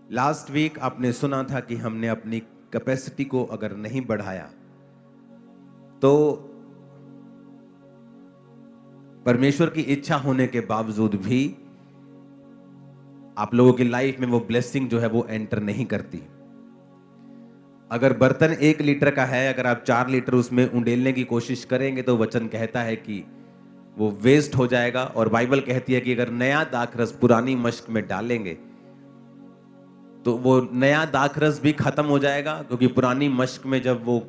Last week आपने सुना था कि हमने अपनी कैपेसिटी को अगर नहीं बढ़ाया तो परमेश्वर की इच्छा होने के बावजूद भी आप लोगों की लाइफ में वो ब्लेसिंग जो है वो एंटर नहीं करती। अगर बर्तन 1 लीटर का है, अगर आप 4 लीटर उसमें उंडेलने की कोशिश करेंगे तो वचन कहता है कि वो वेस्ट हो जाएगा। और बाइबल कहती है कि अगर नया दाखरस पुरानी मश्क में डालेंगे तो वो नया दाखरस भी खत्म हो जाएगा, क्योंकि पुरानी मश्क में जब वो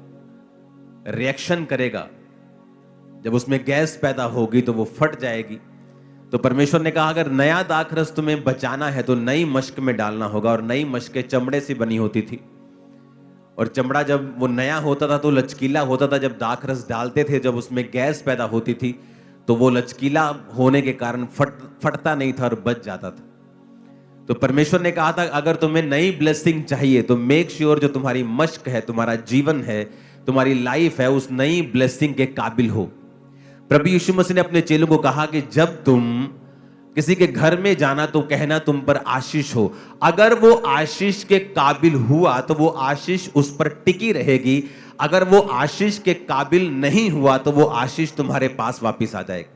रिएक्शन करेगा, जब उसमें गैस पैदा होगी तो वो फट जाएगी। तो परमेश्वर ने कहा अगर नया दाखरस तुम्हें बचाना है तो नई मश्क में डालना होगा। और नई मश्कें चमड़े से बनी होती थी, और चमड़ा जब वो नया होता था तो लचकीला होता था। जब दाखरस डालते थे, जब उसमें गैस पैदा होती थी तो वो लचकीला होने के कारण फटता नहीं था और बच जाता था। तो परमेश्वर ने कहा था अगर तुम्हें नई ब्लेसिंग चाहिए तो मेक श्योर जो तुम्हारी मश्क है, तुम्हारा जीवन है, तुम्हारी लाइफ है, उस नई ब्लेसिंग के काबिल हो। प्रभु यीशु मसीह ने अपने चेलों को कहा कि जब तुम किसी के घर में जाना तो कहना तुम पर आशीष हो। अगर वो आशीष के काबिल हुआ तो वो आशीष उस पर टिकी रहेगी। अगर वो आशीष के काबिल नहीं हुआ तो वो आशीष तुम्हारे पास वापस आ जाएगी।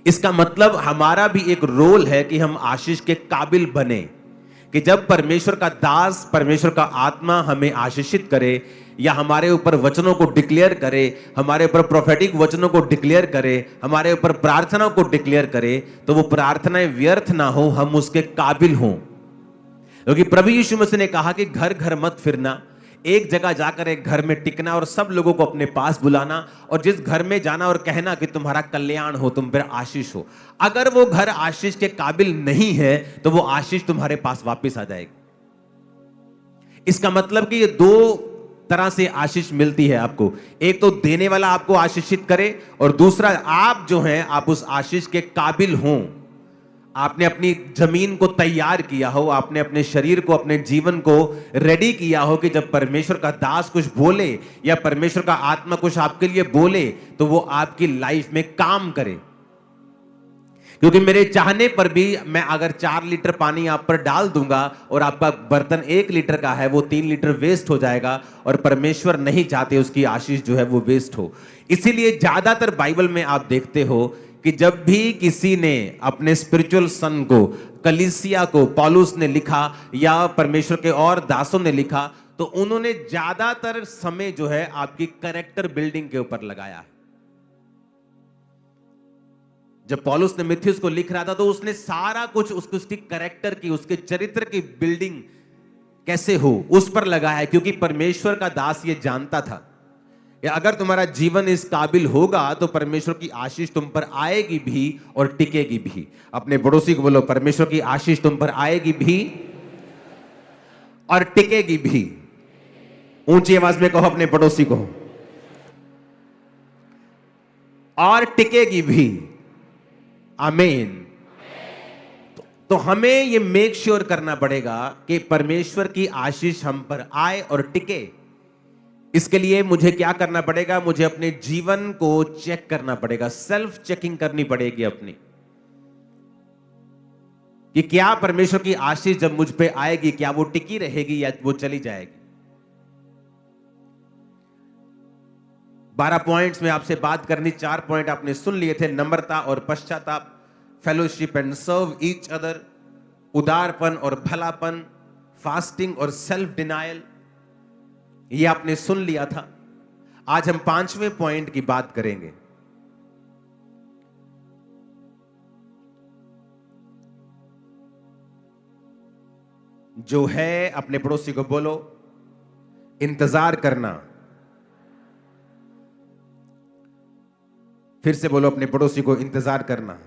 इसका मतलब हमारा भी एक रोल है कि हम आशीष के काबिल बने, कि जब परमेश्वर का दास, परमेश्वर का आत्मा हमें आशीषित करे या हमारे ऊपर वचनों को डिक्लेयर करे, हमारे ऊपर प्रोफेटिक वचनों को डिक्लेयर करे, हमारे ऊपर प्रार्थना को डिक्लेयर करे, तो वो प्रार्थनाएं व्यर्थ ना हो, हम उसके काबिल हों। क्योंकि प्रभु यीशु मसीह ने कहा कि घर घर मत फिरना, एक जगह जाकर एक घर में टिकना और सब लोगों को अपने पास बुलाना, और जिस घर में जाना और कहना कि तुम्हारा कल्याण हो, तुम पर आशीष हो। अगर वो घर आशीष के काबिल नहीं है तो वो आशीष तुम्हारे पास वापस आ जाएगी। इसका मतलब कि ये दो तरह से आशीष मिलती है आपको। एक तो देने वाला आपको आशीषित करे, और दूसरा आप जो हैं आप उस आशीष के काबिल हों। आपने अपनी जमीन को तैयार किया हो, आपने अपने शरीर को, अपने जीवन को रेडी किया हो कि जब परमेश्वर का दास कुछ बोले या परमेश्वर का आत्मा कुछ आपके लिए बोले तो वो आपकी लाइफ में काम करे। क्योंकि मेरे चाहने पर भी मैं अगर 4 लीटर पानी आप पर डाल दूंगा और आपका बर्तन 1 लीटर का है, वो 3 लीटर वेस्ट हो जाएगा, और परमेश्वर नहीं चाहते उसकी आशीष जो है वो वेस्ट हो। इसीलिए ज्यादातर बाइबल में आप देखते हो कि जब भी किसी ने अपने स्पिरिचुअल सन को, कलीसिया को पौलुस ने लिखा या परमेश्वर के और दासों ने लिखा, तो उन्होंने ज्यादातर समय जो है आपकी कैरेक्टर बिल्डिंग के ऊपर लगाया है। जब पौलुस ने मिथियुस को लिख रहा था तो उसने सारा कुछ उसकी कैरेक्टर की, उसके चरित्र की बिल्डिंग कैसे हो उस पर लगाया है। क्योंकि परमेश्वर का दास ये जानता था कि अगर तुम्हारा जीवन इस काबिल होगा तो परमेश्वर की आशीष तुम पर आएगी भी और टिकेगी भी। अपने पड़ोसी को बोलो, परमेश्वर की आशीष तुम पर आएगी भी और टिकेगी भी। ऊंची आवाज में कहो अपने पड़ोसी को, और टिकेगी भी। आमीन। तो हमें ये मेक श्योर करना पड़ेगा कि परमेश्वर की आशीष हम पर आए और टिके। इसके लिए मुझे क्या करना पड़ेगा? मुझे अपने जीवन को चेक करना पड़ेगा, सेल्फ चेकिंग करनी पड़ेगी अपनी, कि क्या परमेश्वर की आशीष जब मुझ पे आएगी क्या वो टिकी रहेगी या वो चली जाएगी। 12 पॉइंट्स में आपसे बात करनी, 4 पॉइंट आपने सुन लिए थे। नम्रता और पश्चाताप, fellowship and serve each other, उदारपन और भलापन, फास्टिंग और सेल्फ डिनायल, ये आपने सुन लिया था। आज हम 5वें पॉइंट की बात करेंगे। जो है, अपने पड़ोसी को बोलो, इंतजार करना। फिर से बोलो अपने पड़ोसी को, इंतजार करना।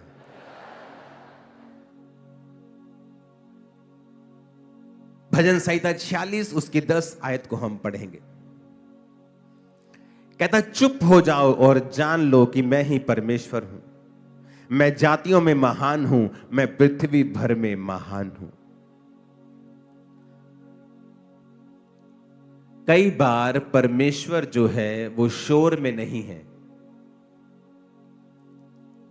भजन संहिता 46 उसकी 10 आयत को हम पढ़ेंगे। कहता, चुप हो जाओ और जान लो कि मैं ही परमेश्वर हूं। मैं जातियों में महान हूं, मैं पृथ्वी भर में महान हूं। कई बार परमेश्वर जो है वो शोर में नहीं है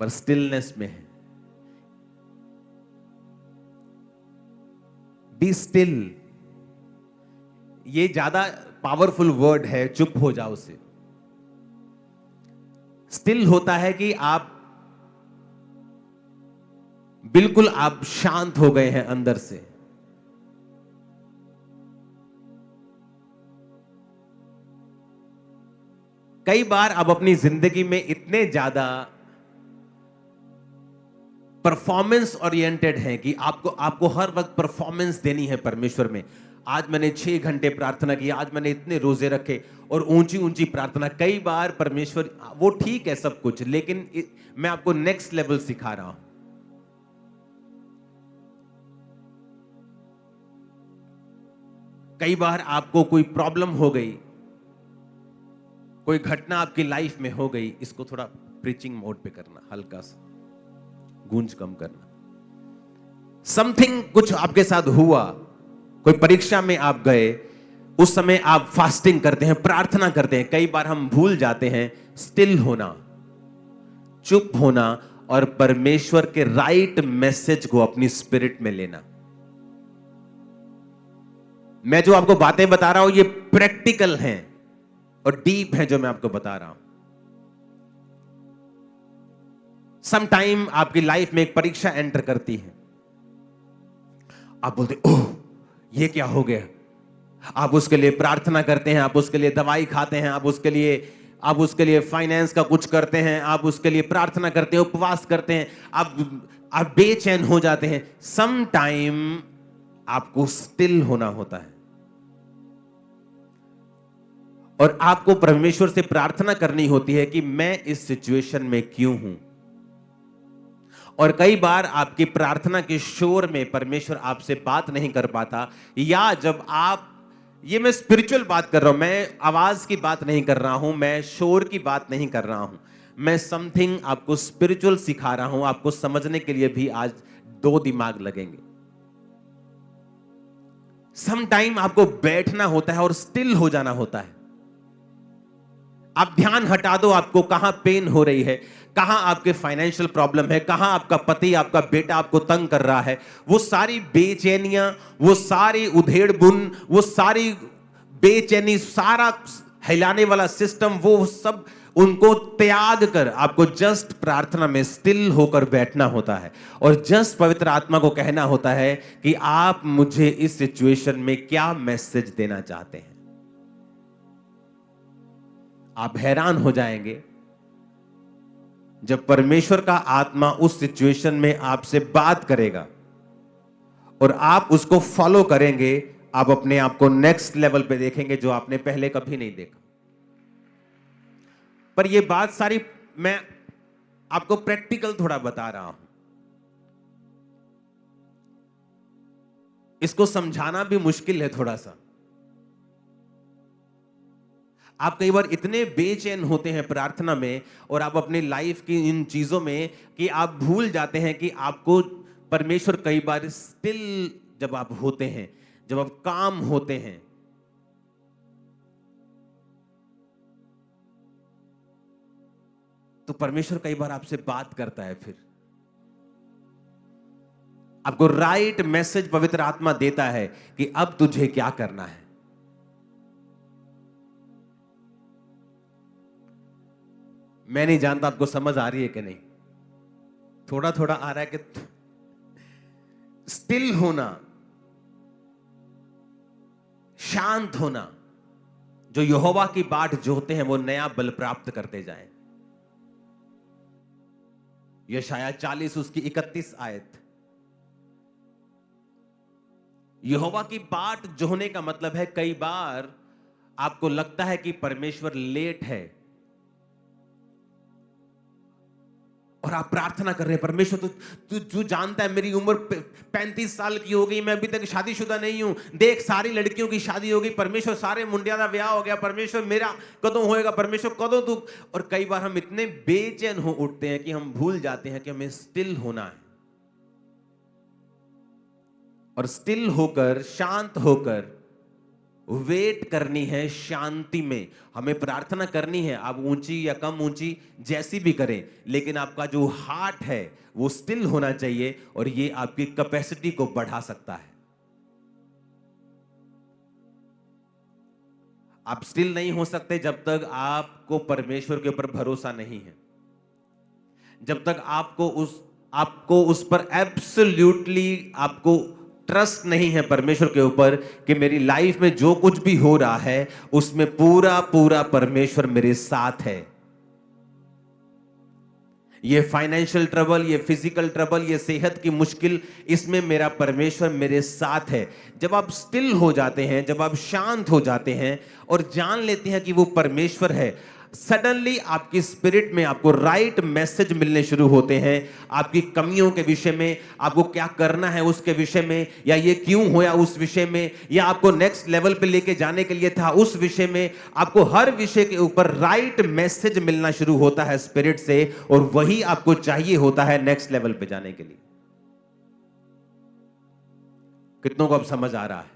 पर स्टिलनेस में है। बी स्टिल, ये ज्यादा पावरफुल वर्ड है, चुप हो जाओ से। स्टिल होता है कि आप बिल्कुल आप शांत हो गए हैं अंदर से। कई बार आप अपनी जिंदगी में इतने ज्यादा परफॉर्मेंस ओरिएंटेड हैं कि आपको हर वक्त परफॉर्मेंस देनी है परमेश्वर में। आज मैंने 6 घंटे प्रार्थना की, आज मैंने इतने रोजे रखे और ऊंची ऊंची प्रार्थना। कई बार परमेश्वर, वो ठीक है सब कुछ, लेकिन मैं आपको नेक्स्ट लेवल सिखा रहा हूं। कई बार आपको कोई प्रॉब्लम हो गई, कोई घटना आपकी लाइफ में हो गई, इसको थोड़ा प्रीचिंग मोड पे करना, हल्का सा गूंज कम करना। समथिंग कुछ आपके साथ हुआ, कोई परीक्षा में आप गए, उस समय आप फास्टिंग करते हैं, प्रार्थना करते हैं। कई बार हम भूल जाते हैं स्टिल होना, चुप होना और परमेश्वर के राइट मैसेज को अपनी स्पिरिट में लेना। मैं जो आपको बातें बता रहा हूं ये प्रैक्टिकल हैं और डीप है जो मैं आपको बता रहा हूं। सम टाइम आपकी लाइफ में एक परीक्षा एंटर करती है, आप बोलते ओह ये क्या हो गया। आप उसके लिए प्रार्थना करते हैं, आप उसके लिए दवाई खाते हैं, आप उसके लिए फाइनेंस का कुछ करते हैं, आप उसके लिए प्रार्थना करते हैं, उपवास करते हैं, आप बेचैन हो जाते हैं। सम टाइम आपको स्टिल होना होता है और आपको परमेश्वर से प्रार्थना करनी होती है कि मैं इस सिचुएशन में क्यों हूं। और कई बार आपकी प्रार्थना के शोर में परमेश्वर आपसे बात नहीं कर पाता, या जब आप, ये मैं स्पिरिचुअल बात कर रहा हूं, मैं आवाज की बात नहीं कर रहा हूं, मैं शोर की बात नहीं कर रहा हूं, मैं समथिंग आपको स्पिरिचुअल सिखा रहा हूं। आपको समझने के लिए भी आज 2 दिमाग लगेंगे। सम टाइम आपको बैठना होता है और स्टिल हो जाना होता है। आप ध्यान हटा दो, आपको कहां पेन हो रही है, कहां आपके फाइनेंशियल प्रॉब्लम है, कहां आपका पति, आपका बेटा आपको तंग कर रहा है। वो सारी बेचैनियां, वो सारी उधेड़ बुन, वो सारी बेचैनी, सारा हिलाने वाला सिस्टम, वो सब उनको त्याग कर आपको जस्ट प्रार्थना में स्टिल होकर बैठना होता है और जस्ट पवित्र आत्मा को कहना होता है कि आप मुझे इस सिचुएशन में क्या मैसेज देना चाहते हैं। आप हैरान हो जाएंगे जब परमेश्वर का आत्मा उस सिचुएशन में आपसे बात करेगा और आप उसको फॉलो करेंगे। आप अपने आप को नेक्स्ट लेवल पे देखेंगे जो आपने पहले कभी नहीं देखा। पर ये बात सारी मैं आपको प्रैक्टिकल थोड़ा बता रहा हूं, इसको समझाना भी मुश्किल है थोड़ा सा। आप कई बार इतने बेचैन होते हैं प्रार्थना में और आप अपनी लाइफ की इन चीजों में कि आप भूल जाते हैं कि आपको परमेश्वर कई बार स्टिल जब आप होते हैं, जब आप काम होते हैं, तो परमेश्वर कई बार आपसे बात करता है। फिर आपको राइट मैसेज पवित्र आत्मा देता है कि अब तुझे क्या करना है। मैं नहीं जानता आपको समझ आ रही है कि नहीं, थोड़ा थोड़ा आ रहा है कि स्टिल होना, शांत होना, जो यहोवा की बाट जोते हैं वो नया बल प्राप्त करते जाएं। यशाया 40 उसकी 31 आयत। यहोवा की बाट जोहने का मतलब है, कई बार आपको लगता है कि परमेश्वर लेट है और आप प्रार्थना कर रहे हैं, परमेश्वर तू जानता है मेरी उम्र 35 साल की हो गई, मैं अभी तक शादीशुदा नहीं हूं, देख सारी लड़कियों की शादी हो गई, परमेश्वर सारे मुंडिया का ब्याह हो गया, परमेश्वर मेरा कदों होएगा, परमेश्वर कदों तू। और कई बार हम इतने बेचैन हो उठते हैं कि हम भूल जाते हैं कि हमें स्टिल होना है और स्टिल होकर, शांत होकर वेट करनी है शांति में। हमें प्रार्थना करनी है, आप ऊंची या कम ऊंची जैसी भी करें, लेकिन आपका जो हार्ट है वो स्टिल होना चाहिए और ये आपकी कैपेसिटी को बढ़ा सकता है। आप स्टिल नहीं हो सकते जब तक आपको परमेश्वर के ऊपर भरोसा नहीं है, जब तक आपको उस पर एब्सोल्युटली आपको ट्रस्ट नहीं है परमेश्वर के ऊपर कि मेरी लाइफ में जो कुछ भी हो रहा है उसमें पूरा पूरा परमेश्वर मेरे साथ है। ये फाइनेंशियल ट्रबल, ये फिजिकल ट्रबल, ये सेहत की मुश्किल, इसमें मेरा परमेश्वर मेरे साथ है। जब आप स्टिल हो जाते हैं, जब आप शांत हो जाते हैं और जान लेते हैं कि वो परमेश्वर है, सडनली आपकी स्पिरिट में आपको राइट मैसेज मिलने शुरू होते हैं। आपकी कमियों के विषय में, आपको क्या करना है उसके विषय में, या ये क्यों होया उस विषय में, या आपको नेक्स्ट लेवल पे लेके जाने के लिए था उस विषय में। आपको हर विषय के ऊपर राइट मैसेज मिलना शुरू होता है स्पिरिट से, और वही आपको चाहिए होता है नेक्स्ट लेवल पे जाने के लिए। कितनों को अब समझ आ रहा है?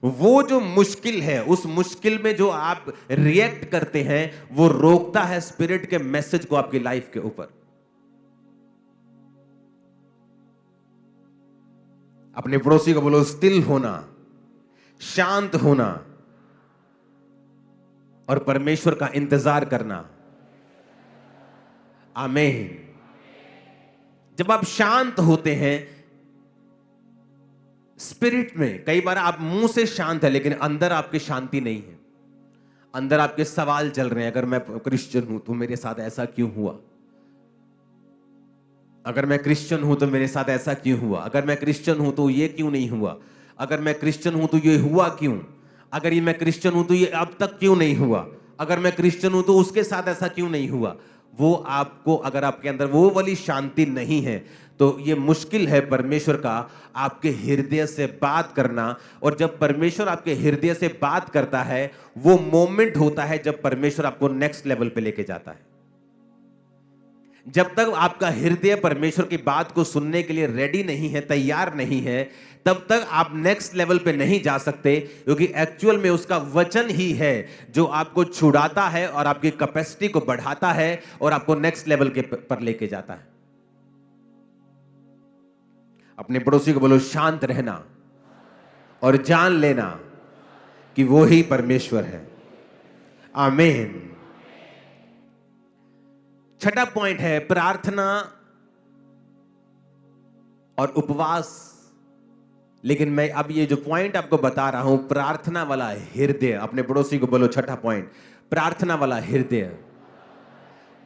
वो जो मुश्किल है, उस मुश्किल में जो आप रिएक्ट करते हैं, वो रोकता है स्पिरिट के मैसेज को आपकी लाइफ के ऊपर। अपने पड़ोसी को बोलो, स्टिल होना, शांत होना और परमेश्वर का इंतजार करना। आमीन। जब आप शांत होते हैं स्पिरिट में, कई बार आप मुंह से शांत है लेकिन अंदर आपकी शांति नहीं है, अंदर आपके सवाल चल रहे हैं। अगर मैं क्रिश्चियन हूं तो मेरे साथ ऐसा क्यों हुआ? अगर मैं क्रिश्चियन हूं तो मेरे साथ ऐसा क्यों हुआ? अगर मैं क्रिश्चियन हूं तो ये क्यों नहीं हुआ? अगर मैं क्रिश्चियन हूं तो ये हुआ क्यों? अगर ये मैं क्रिश्चियन हूं तो ये अब तक क्यों नहीं हुआ? अगर मैं क्रिश्चियन हूं तो उसके साथ ऐसा क्यों नहीं हुआ? वो आपको, अगर आपके अंदर वो वाली शांति नहीं है तो ये मुश्किल है परमेश्वर का आपके हृदय से बात करना। और जब परमेश्वर आपके हृदय से बात करता है, वो मोमेंट होता है जब परमेश्वर आपको नेक्स्ट लेवल पे लेके जाता है। जब तक आपका हृदय परमेश्वर की बात को सुनने के लिए रेडी नहीं है, तैयार नहीं है, तब तक आप नेक्स्ट लेवल पे नहीं जा सकते, क्योंकि एक्चुअल में उसका वचन ही है जो आपको छुड़ाता है और आपकी कैपेसिटी को बढ़ाता है और आपको नेक्स्ट लेवल के पर लेके जाता है। अपने पड़ोसी को बोलो, शांत रहना और जान लेना कि वो ही परमेश्वर है। आमीन। छठा पॉइंट है प्रार्थना और उपवास। लेकिन मैं अब ये जो पॉइंट आपको बता रहा हूं, प्रार्थना वाला हृदय। अपने पड़ोसी को बोलो, छठा पॉइंट, प्रार्थना वाला हृदय।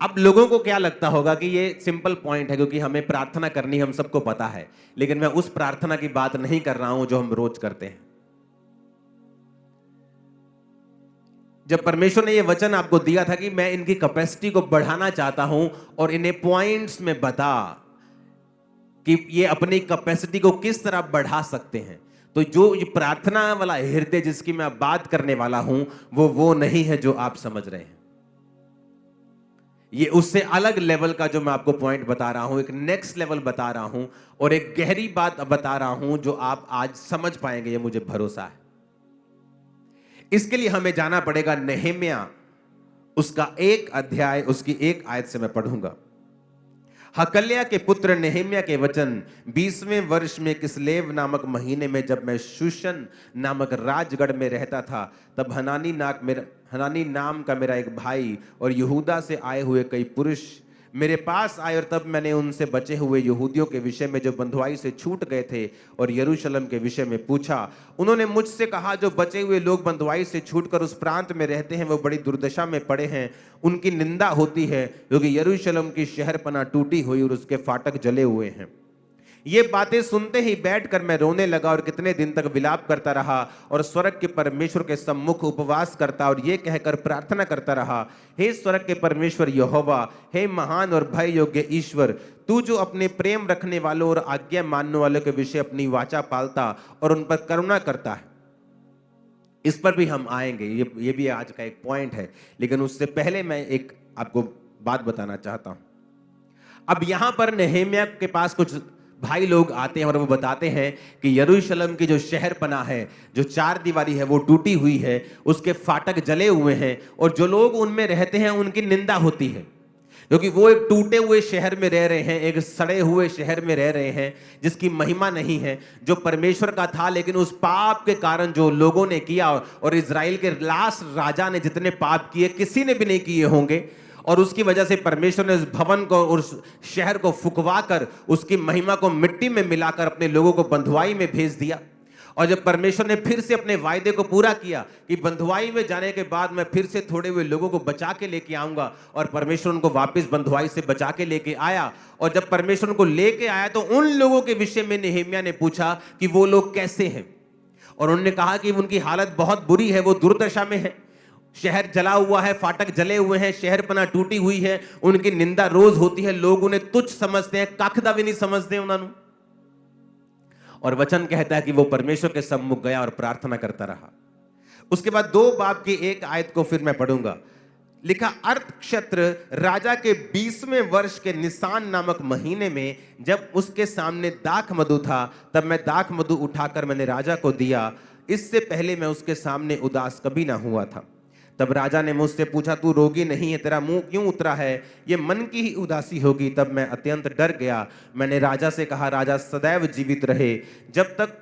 अब लोगों को क्या लगता होगा कि ये सिंपल पॉइंट है, क्योंकि हमें प्रार्थना करनी हम सबको पता है, लेकिन मैं उस प्रार्थना की बात नहीं कर रहा हूं जो हम रोज करते हैं। जब परमेश्वर ने ये वचन आपको दिया था कि मैं इनकी कैपेसिटी को बढ़ाना चाहता हूं और इन्हें पॉइंट्स में बता कि ये अपनी कैपेसिटी को किस तरह बढ़ा सकते हैं, तो जो ये प्रार्थना वाला हृदय जिसकी मैं बात करने वाला हूं, वो नहीं है जो आप समझ रहे हैं। ये उससे अलग लेवल का जो मैं आपको पॉइंट बता रहा हूं, एक नेक्स्ट लेवल बता रहा हूं और एक गहरी बात बता रहा हूं जो आप आज समझ पाएंगे, ये मुझे भरोसा है। इसके लिए हमें जाना पड़ेगा नहम्याह, उसका 1 अध्याय, उसकी 1 आयत से मैं पढ़ूंगा। हकल्या के पुत्र नहम्याह के वचन, 20वें वर्ष में किस्लेव नामक महीने में, जब मैं शूशन नामक राजगढ़ में रहता था, तब हनानी नाम का मेरा एक भाई और यहूदा से आए हुए कई पुरुष मेरे पास आए, और तब मैंने उनसे बचे हुए यहूदियों के विषय में जो बंधुआई से छूट गए थे और यरूशलेम के विषय में पूछा। उन्होंने मुझसे कहा, जो बचे हुए लोग बंधुआई से छूटकर उस प्रांत में रहते हैं वो बड़ी दुर्दशा में पड़े हैं, उनकी निंदा होती है, क्योंकि यरूशलेम की शहरपनाह टूटी हुई और उसके फाटक जले हुए हैं। ये बातें सुनते ही बैठकर मैं रोने लगा और कितने दिन तक विलाप करता रहा और स्वर्ग के परमेश्वर के सम्मुख उपवास करता और ये कहकर प्रार्थना करता रहा, हे स्वर्ग के परमेश्वर यहोवा, हे महान और भय योग्य ईश्वर, तू जो अपने प्रेम रखने वालों और आज्ञा मानने वालों के विषय अपनी वाचा पालता और उन पर करुणा करता है। इस पर भी हम आएंगे, ये भी आज का एक पॉइंट है, लेकिन उससे पहले मैं एक आपको बात बताना चाहता हूं। अब यहां पर नहम्याह के पास कुछ भाई लोग आते हैं और वो बताते हैं कि यरूशलेम की जो शहर पनाह है, जो 4 दीवारी है, वो टूटी हुई है, उसके फाटक जले हुए हैं और जो लोग उनमें रहते हैं उनकी निंदा होती है। क्योंकि वो एक टूटे हुए शहर में रह रहे हैं, एक सड़े हुए शहर में रह रहे हैं जिसकी महिमा नहीं है, जो परमेश्वर का था, लेकिन उस पाप के कारण जो लोगों ने किया, और इजराइल के लास्ट राजा ने जितने पाप किए किसी ने भी नहीं किए होंगे, और उसकी वजह से परमेश्वर ने उस भवन को, उस शहर को फुकवा कर उसकी महिमा को मिट्टी में मिलाकर अपने लोगों को बंधुआई में भेज दिया। और जब परमेश्वर ने फिर से अपने वायदे को पूरा किया कि बंधुआई में जाने के बाद मैं फिर से थोड़े हुए लोगों को बचा के लेके आऊंगा, और परमेश्वर उनको वापस बंधुआई से बचा के लेके आया। और जब परमेश्वर उनको लेके आया तो उन लोगों के विषय में नेहेमिया ने पूछा कि वो लोग कैसे हैं, और उन्होंने कहा कि उनकी हालत बहुत बुरी है, वो दुर्दशा में है, शहर जला हुआ है, फाटक जले हुए हैं, शहरपना टूटी हुई है, उनकी निंदा रोज होती है, लोग उन्हें तुच्छ समझते हैं, कखदा भी नहीं समझते उन्होंने। और वचन कहता है कि वो परमेश्वर के सम्मुख गया और प्रार्थना करता रहा। उसके बाद 2 बाब की 1 आयत को फिर मैं पढ़ूंगा। लिखा, अर्थक्षेत्र राजा के 20वें वर्ष के निसान नामक महीने में जब उसके सामने दाख मधु था, तब मैं दाख मधु उठाकर मैंने राजा को दिया। इससे पहले मैं उसके सामने उदास कभी ना हुआ था। तब राजा ने मुझसे पूछा, तू रोगी नहीं है, तेरा मुंह क्यों उतरा है? ये मन की ही उदासी होगी। तब मैं अत्यंत डर गया। मैंने राजा से कहा, राजा सदैव जीवित रहे, जब तक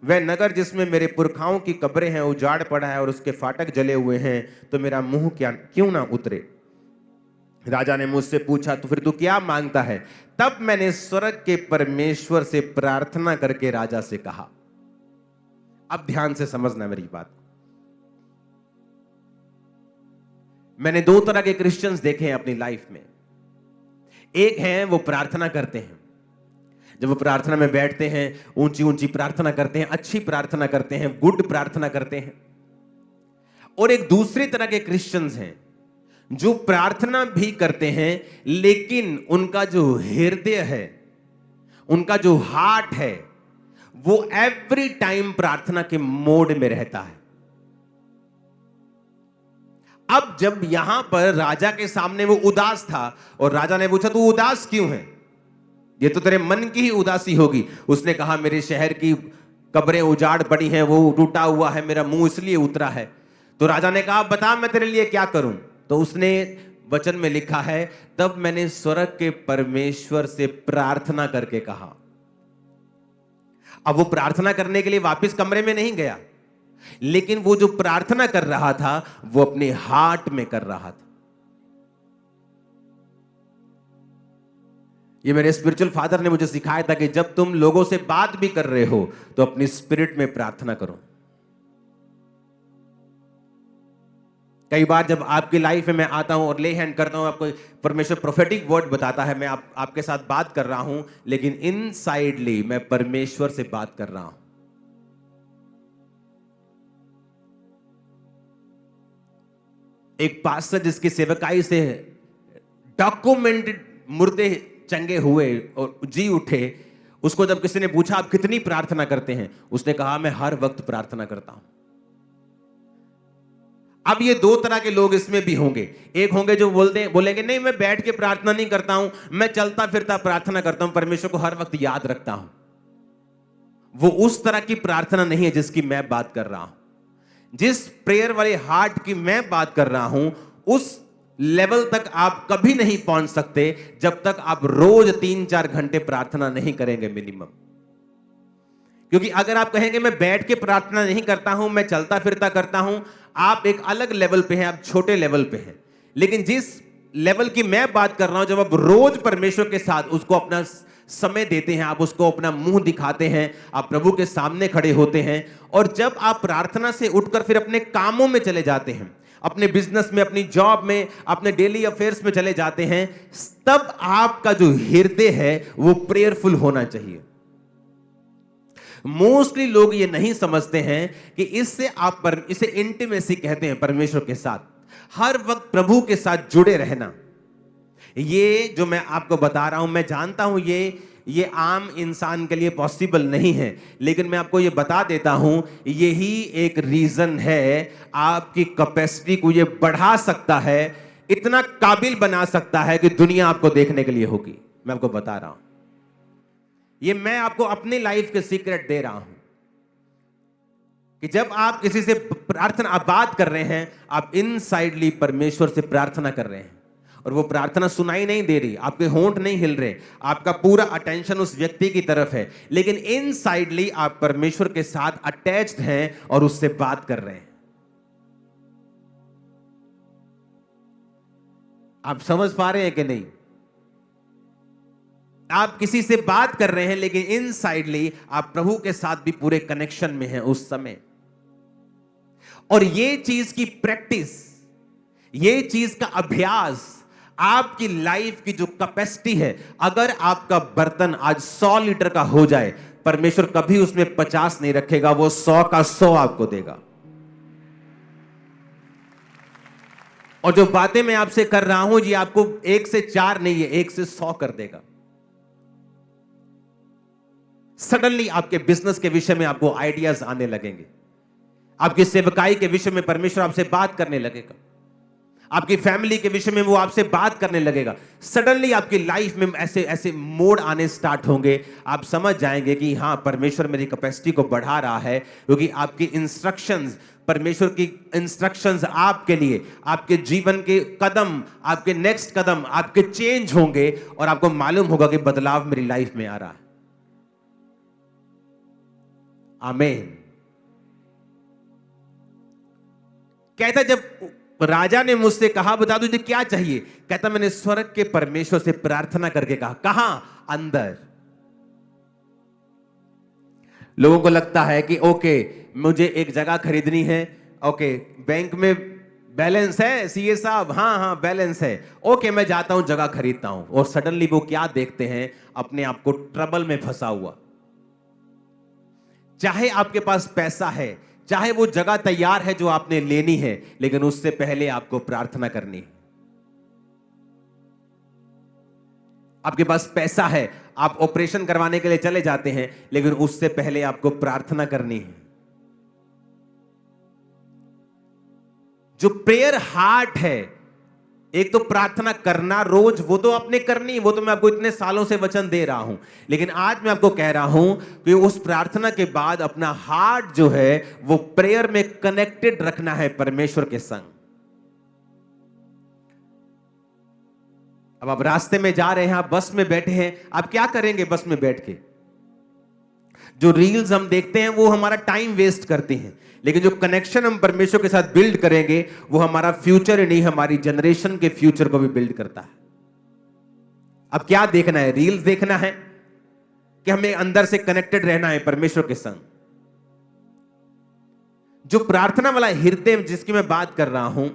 वह नगर जिसमें मेरे पुरखाओं की कब्रें हैं उजाड़ पड़ा है और उसके फाटक जले हुए हैं, तो मेरा मुंह क्यों ना उतरे? राजा ने मुझसे पूछा, तो फिर तू क्या मांगता है? तब मैंने स्वर्ग के परमेश्वर से प्रार्थना करके राजा से कहा। अब ध्यान से समझना मेरी बात। मैंने 2 तरह के क्रिश्चियंस देखे हैं अपनी लाइफ में। एक है वो प्रार्थना करते हैं, जब वो प्रार्थना में बैठते हैं ऊंची ऊंची प्रार्थना करते हैं, अच्छी प्रार्थना करते हैं, गुड प्रार्थना करते हैं। और एक दूसरी तरह के क्रिश्चियंस हैं जो प्रार्थना भी करते हैं, लेकिन उनका जो हृदय है, उनका जो हार्ट है, वो एवरी टाइम प्रार्थना के मोड में रहता है। अब जब यहां पर राजा के सामने वो उदास था और राजा ने पूछा, तू उदास क्यों है? ये तो तेरे मन की ही उदासी होगी। उसने कहा, मेरे शहर की कब्रें उजाड़ पड़ी हैं, वो टूटा हुआ है, मेरा मुंह इसलिए उतरा है। तो राजा ने कहा, बता मैं तेरे लिए क्या करूं? तो उसने वचन में लिखा है, तब मैंने स्वर्ग के परमेश्वर से प्रार्थना करके कहा। अब वो प्रार्थना करने के लिए वापस कमरे में नहीं गया, लेकिन वो जो प्रार्थना कर रहा था वो अपने हार्ट में कर रहा था। ये मेरे स्पिरिचुअल फादर ने मुझे सिखाया था कि जब तुम लोगों से बात भी कर रहे हो तो अपनी स्पिरिट में प्रार्थना करो। कई बार जब आपकी लाइफ में मैं आता हूं और ले हैंड करता हूं, आपको परमेश्वर प्रोफेटिक वर्ड बताता है, मैं आपके साथ बात कर रहा हूं, लेकिन इनसाइडली मैं परमेश्वर से बात कर रहा हूं। एक पास्टर जिसकी सेवकाई से डॉक्यूमेंटेड मुर्दे चंगे हुए और जी उठे, उसको जब किसी ने पूछा आप कितनी प्रार्थना करते हैं, उसने कहा मैं हर वक्त प्रार्थना करता हूं। अब ये 2 तरह के लोग इसमें भी होंगे। एक होंगे जो बोलेंगे नहीं मैं बैठ के प्रार्थना नहीं करता हूं, मैं चलता फिरता प्रार्थना करता हूं, परमेश्वर को हर वक्त याद रखता हूं। वो उस तरह की प्रार्थना नहीं है जिसकी मैं बात कर रहा हूं। जिस प्रेयर वाले हार्ट की मैं बात कर रहा हूं, उस लेवल तक आप कभी नहीं पहुंच सकते जब तक आप रोज 3-4 घंटे प्रार्थना नहीं करेंगे मिनिमम। क्योंकि अगर आप कहेंगे मैं बैठ के प्रार्थना नहीं करता हूं, मैं चलता फिरता करता हूं, आप एक अलग लेवल पे हैं, आप छोटे लेवल पे हैं। लेकिन जिस लेवल की मैं बात कर रहा हूं, जब आप रोज परमेश्वर के साथ उसको अपना समय देते हैं, आप उसको अपना मुंह दिखाते हैं, आप प्रभु के सामने खड़े होते हैं, और जब आप प्रार्थना से उठकर फिर अपने कामों में चले जाते हैं, अपने बिजनेस में, अपनी जॉब में, अपने डेली अफेयर्स में चले जाते हैं, तब आपका जो हृदय है वो प्रेयरफुल होना चाहिए। मोस्टली लोग ये नहीं समझते हैं कि इससे इसे इंटीमेसी कहते हैं, परमेश्वर के साथ हर वक्त प्रभु के साथ जुड़े रहना। ये जो मैं आपको बता रहा हूं, मैं जानता हूं ये आम इंसान के लिए पॉसिबल नहीं है, लेकिन मैं आपको ये बता देता हूं, यही एक रीजन है आपकी कैपेसिटी को ये बढ़ा सकता है, इतना काबिल बना सकता है कि दुनिया आपको देखने के लिए होगी। मैं आपको बता रहा हूं, ये मैं आपको अपनी लाइफ के सीक्रेट दे रहा हूं कि जब आप किसी से प्रार्थना, आप बात कर रहे हैं, आप इनसाइडली परमेश्वर से प्रार्थना कर रहे हैं, और वो प्रार्थना सुनाई नहीं दे रही, आपके होंठ नहीं हिल रहे, आपका पूरा अटेंशन उस व्यक्ति की तरफ है, लेकिन इनसाइडली आप परमेश्वर के साथ अटैच्ड हैं और उससे बात कर रहे हैं। आप समझ पा रहे हैं कि नहीं? आप किसी से बात कर रहे हैं, लेकिन इनसाइडली आप प्रभु के साथ भी पूरे कनेक्शन में हैं उस समय। और ये चीज की प्रैक्टिस, ये चीज का अभ्यास आपकी लाइफ की जो कैपेसिटी है, अगर आपका बर्तन आज 100 लीटर का हो जाए, परमेश्वर कभी उसमें 50 नहीं रखेगा, वो 100 का 100 आपको देगा। और जो बातें मैं आपसे कर रहा हूं, ये आपको 1 से 4 नहीं है, 1 से 100 कर देगा। सडनली आपके बिजनेस के विषय में आपको आइडियाज आने लगेंगे, आपकी सेवकाई के विषय में परमेश्वर आपसे बात करने लगेगा, आपकी फैमिली के विषय में वो आपसे बात करने लगेगा। सडनली आपकी लाइफ में ऐसे ऐसे मोड आने स्टार्ट होंगे, आप समझ जाएंगे कि हां, परमेश्वर मेरी कैपेसिटी को बढ़ा रहा है, क्योंकि आपकी इंस्ट्रक्शंस, परमेश्वर की इंस्ट्रक्शंस आपके लिए, आपके जीवन के कदम, आपके नेक्स्ट कदम आपके चेंज होंगे और आपको मालूम होगा कि बदलाव मेरी लाइफ में आ रहा है। आमीन। कहता, जब राजा ने मुझसे कहा, बता तुझे क्या चाहिए, कहता मैंने स्वर्ग के परमेश्वर से प्रार्थना करके कहा। कहां? अंदर। लोगों को लगता है कि ओके, मुझे एक जगह खरीदनी है, ओके बैंक में बैलेंस है सीए साहब, हाँ हाँ बैलेंस है, ओके मैं जाता हूं जगह खरीदता हूं, और सडनली वो क्या देखते हैं, अपने आप को ट्रबल में फंसा हुआ। चाहे आपके पास पैसा है, चाहे वो जगह तैयार है जो आपने लेनी है, लेकिन उससे पहले आपको प्रार्थना करनी है। आपके पास पैसा है, आप ऑपरेशन करवाने के लिए चले जाते हैं, लेकिन उससे पहले आपको प्रार्थना करनी है। जो प्रेयर हार्ट है, एक तो प्रार्थना करना रोज, वो तो आपने करनी, वो तो मैं आपको इतने सालों से वचन दे रहा हूं, लेकिन आज मैं आपको कह रहा हूं कि उस प्रार्थना के बाद अपना हार्ट जो है वो प्रेयर में कनेक्टेड रखना है परमेश्वर के संग। अब आप रास्ते में जा रहे हैं, आप बस में बैठे हैं, आप क्या करेंगे बस में बैठ के? जो रील्स हम देखते हैं वो हमारा टाइम वेस्ट करती हैं, लेकिन जो कनेक्शन हम परमेश्वर के साथ बिल्ड करेंगे वो हमारा फ्यूचर ही नहीं, हमारी जनरेशन के फ्यूचर को भी बिल्ड करता है। अब क्या देखना है? रील्स देखना है कि हमें अंदर से कनेक्टेड रहना है परमेश्वर के संग? जो प्रार्थना वाला हृदय जिसकी मैं बात कर रहा हूं,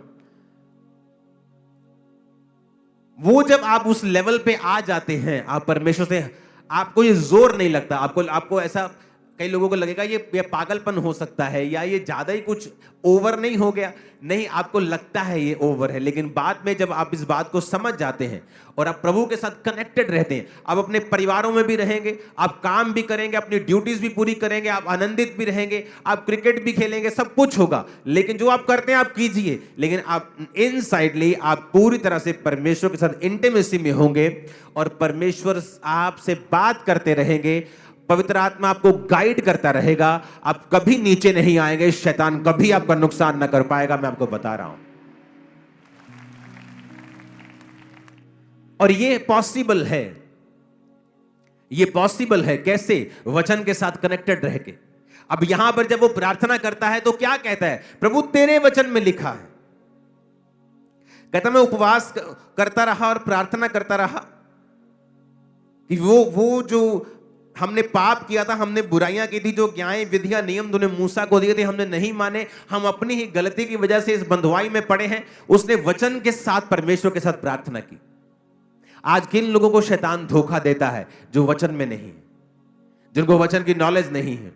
वो जब आप उस लेवल पे आ जाते हैं, आप परमेश्वर से, आपको ये जोर नहीं लगता, आपको ऐसा, कई लोगों को लगेगा ये पागलपन हो सकता है, या ये ज्यादा ही कुछ ओवर नहीं हो गया? नहीं, आपको लगता है ये ओवर है, लेकिन बाद में जब आप इस बात को समझ जाते हैं और आप प्रभु के साथ कनेक्टेड रहते हैं, आप अपने परिवारों में भी रहेंगे, आप काम भी करेंगे, अपनी ड्यूटीज भी पूरी करेंगे, आप आनंदित भी रहेंगे, आप क्रिकेट भी खेलेंगे, सब कुछ होगा, लेकिन जो आप करते हैं आप कीजिए, लेकिन आप इनसाइडली आप पूरी तरह से परमेश्वर के साथ इंटीमेसी में होंगे और परमेश्वर आपसे बात करते रहेंगे, पवित्र आत्मा आपको गाइड करता रहेगा, आप कभी नीचे नहीं आएंगे, शैतान कभी आपका नुकसान ना कर पाएगा, मैं आपको बता रहा हूं। और ये पॉसिबल है, ये पॉसिबल है कैसे? वचन के साथ कनेक्टेड रह के। अब यहां पर जब वो प्रार्थना करता है तो क्या कहता है? प्रभु तेरे वचन में लिखा है, कहता मैं उपवास करता रहा और प्रार्थना करता रहा कि वो जो हमने पाप किया था, हमने बुराइयां की थी, जो ज्ञाएं विधियां नियम तूने मूसा को दिए थे हमने नहीं माने, हम अपनी ही गलती की वजह से इस बंधुआई में पड़े हैं। उसने वचन के साथ परमेश्वर के साथ प्रार्थना की। आज किन लोगों को शैतान धोखा देता है? जो वचन में नहीं है, जिनको वचन की नॉलेज नहीं है,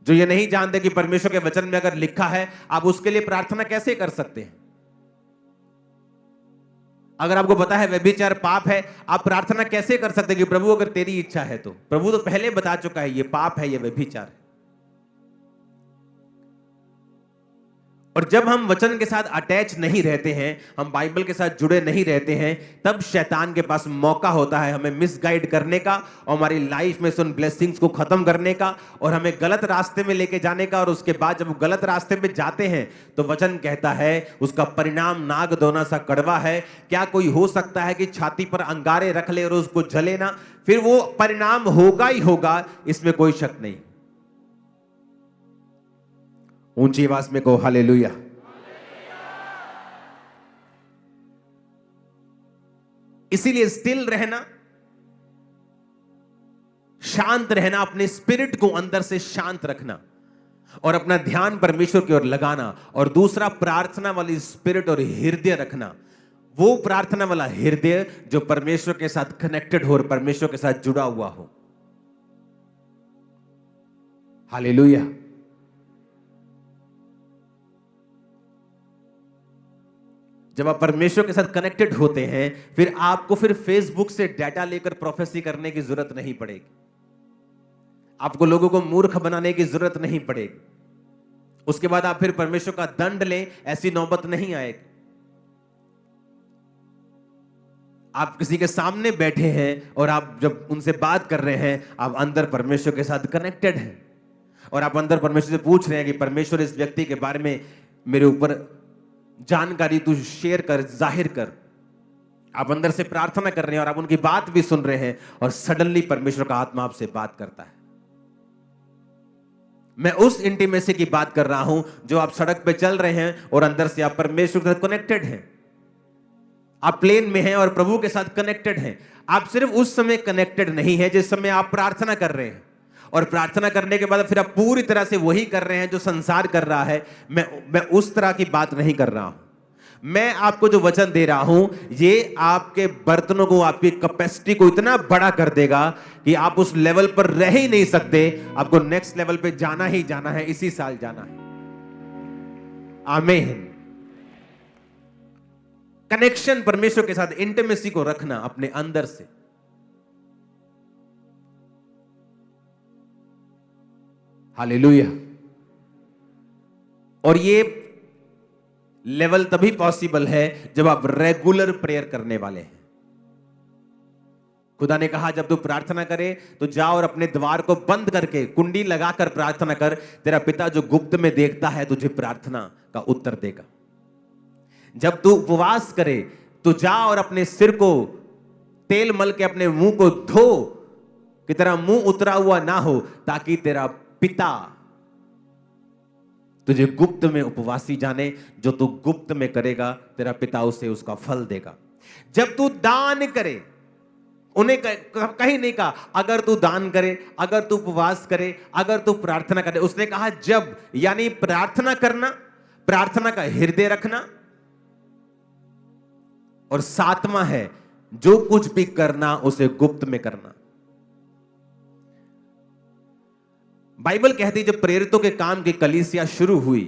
जो ये नहीं जानते कि परमेश्वर के वचन में अगर लिखा है, आप उसके लिए प्रार्थना कैसे कर सकते हैं? अगर आपको पता है व्यभिचार पाप है, आप प्रार्थना कैसे कर सकते हैं कि प्रभु अगर तेरी इच्छा है तो? प्रभु तो पहले बता चुका है ये पाप है, ये व्यभिचार है। और जब हम वचन के साथ अटैच नहीं रहते हैं, हम बाइबल के साथ जुड़े नहीं रहते हैं, तब शैतान के पास मौका होता है हमें मिसगाइड करने का और हमारी लाइफ में से उन ब्लेसिंग्स को खत्म करने का और हमें गलत रास्ते में लेके जाने का। और उसके बाद जब गलत रास्ते में जाते हैं तो वचन कहता है उसका परिणाम नाग दोना सा कड़वा है। क्या कोई हो सकता है कि छाती पर अंगारे रख ले और उसको जले ना? फिर वो परिणाम होगा ही होगा, इसमें कोई शक नहीं। ऊंची आवाज में कहो हालेलुया। इसीलिए स्टिल रहना, शांत रहना, अपने स्पिरिट को अंदर से शांत रखना और अपना ध्यान परमेश्वर की ओर लगाना। और दूसरा, प्रार्थना वाली स्पिरिट और हृदय रखना। वो प्रार्थना वाला हृदय जो परमेश्वर के साथ कनेक्टेड हो और परमेश्वर के साथ जुड़ा हुआ हो। हालेलुया। जब आप परमेश्वर के साथ कनेक्टेड होते हैं, फिर आपको फेसबुक से डाटा लेकर प्रोफेसी करने की जरूरत नहीं पड़ेगी। आपको लोगों को मूर्ख बनाने की जरूरत नहीं पड़ेगी। उसके बाद आप फिर परमेश्वर का दंड लें, ऐसी नौबत नहीं आएगी। आप किसी के सामने बैठे हैं और आप जब उनसे बात कर रहे हैं, आप अंदर परमेश्वर के साथ कनेक्टेड हैं और आप अंदर परमेश्वर से पूछ रहे हैं कि परमेश्वर इस व्यक्ति के बारे में मेरे ऊपर जानकारी तू शेयर कर, जाहिर कर। आप अंदर से प्रार्थना कर रहे हैं और आप उनकी बात भी सुन रहे हैं और सडनली परमेश्वर का आत्मा आपसे बात करता है। मैं उस इंटीमेसी की बात कर रहा हूं जो आप सड़क पे चल रहे हैं और अंदर से आप परमेश्वर के साथ कनेक्टेड हैं। आप प्लेन में हैं और प्रभु के साथ कनेक्टेड हैं। आप सिर्फ उस समय कनेक्टेड नहीं है जिस समय आप प्रार्थना कर रहे हैं, और प्रार्थना करने के बाद फिर आप पूरी तरह से वही कर रहे हैं जो संसार कर रहा है। मैं उस तरह की बात नहीं कर रहा हूं। मैं आपको जो वचन दे रहा हूं, ये आपके बर्तनों को, आपकी कैपेसिटी को इतना बड़ा कर देगा कि आप उस लेवल पर रह ही नहीं सकते। आपको नेक्स्ट लेवल पे जाना ही जाना है, इसी साल जाना है। आमीन। कनेक्शन परमेश्वर के साथ, इंटीमेसी को रखना अपने अंदर से। हालेलुया। और ये लेवल तभी पॉसिबल है जब आप रेगुलर प्रेयर करने वाले हैं। खुदा ने कहा जब तू प्रार्थना करे तो जा और अपने द्वार को बंद करके कुंडी लगाकर प्रार्थना कर, तेरा पिता जो गुप्त में देखता है तुझे प्रार्थना का उत्तर देगा। जब तू उपवास करे तो जा और अपने सिर को तेल मल के अपने मुंह को धो कि तेरा मुंह उतरा हुआ ना हो, ताकि तेरा पिता तुझे गुप्त में उपवासी जाने। जो तू गुप्त में करेगा तेरा पिता उसे उसका फल देगा। जब तू दान करे, उन्हें कहीं नहीं कहा अगर तू दान करे, अगर तू उपवास करे, अगर तू प्रार्थना करे। उसने कहा जब, यानी प्रार्थना करना, प्रार्थना का हृदय रखना। और सातवां है जो कुछ भी करना उसे गुप्त में करना। बाइबल कहती है जब प्रेरितों के काम की कलीसिया शुरू हुई,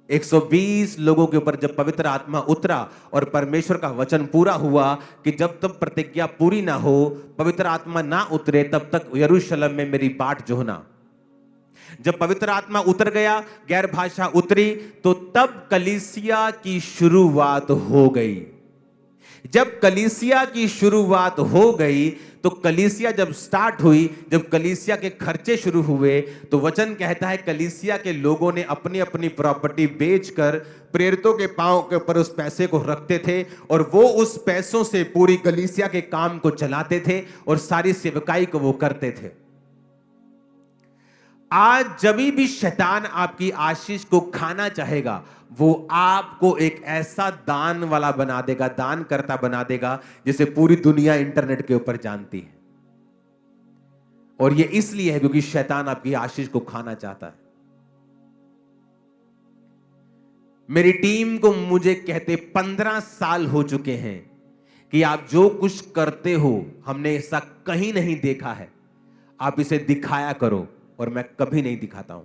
120 लोगों के ऊपर जब पवित्र आत्मा उतरा और परमेश्वर का वचन पूरा हुआ कि जब तक प्रतिज्ञा पूरी ना हो, पवित्र आत्मा ना उतरे, तब तक यरूशलेम में मेरी बाट जोहना। जब पवित्र आत्मा उतर गया, गैर भाषा उतरी, तो तब कलीसिया की शुरुआत हो गई। जब कलीसिया की शुरुआत हो गई तो कलीसिया जब स्टार्ट हुई, जब कलीसिया के खर्चे शुरू हुए, तो वचन कहता है कलीसिया के लोगों ने अपनी अपनी प्रॉपर्टी बेचकर प्रेरितों के पांव के ऊपर उस पैसे को रखते थे और वो उस पैसों से पूरी कलीसिया के काम को चलाते थे और सारी सेवकाई को वो करते थे। आज जब भी शैतान आपकी आशीष को खाना चाहेगा, वो आपको एक ऐसा दान वाला बना देगा, दान करता बना देगा, जिसे पूरी दुनिया इंटरनेट के ऊपर जानती है। और ये इसलिए है क्योंकि शैतान आपकी आशीष को खाना चाहता है। मेरी टीम को मुझे कहते 15 साल हो चुके हैं कि आप जो कुछ करते हो हमने ऐसा कहीं नहीं देखा है, आप इसे दिखाया करो। और मैं कभी नहीं दिखाता हूं।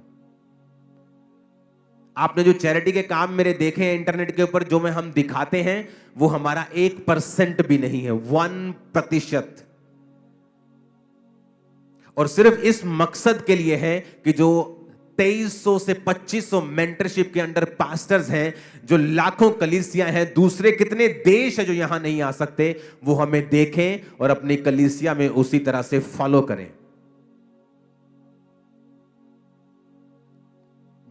आपने जो चैरिटी के काम मेरे देखे हैं इंटरनेट के ऊपर, जो हम दिखाते हैं, वो हमारा 1% भी नहीं है, 1%। और सिर्फ इस मकसद के लिए है कि जो 2300 से 2500 मेंटरशिप के अंडर पास्टर्स हैं, जो लाखों कलीसिया हैं, दूसरे कितने देश हैं जो यहां नहीं आ सकते, वो हमें देखें और अपनी कलीसिया में उसी तरह से फॉलो करें।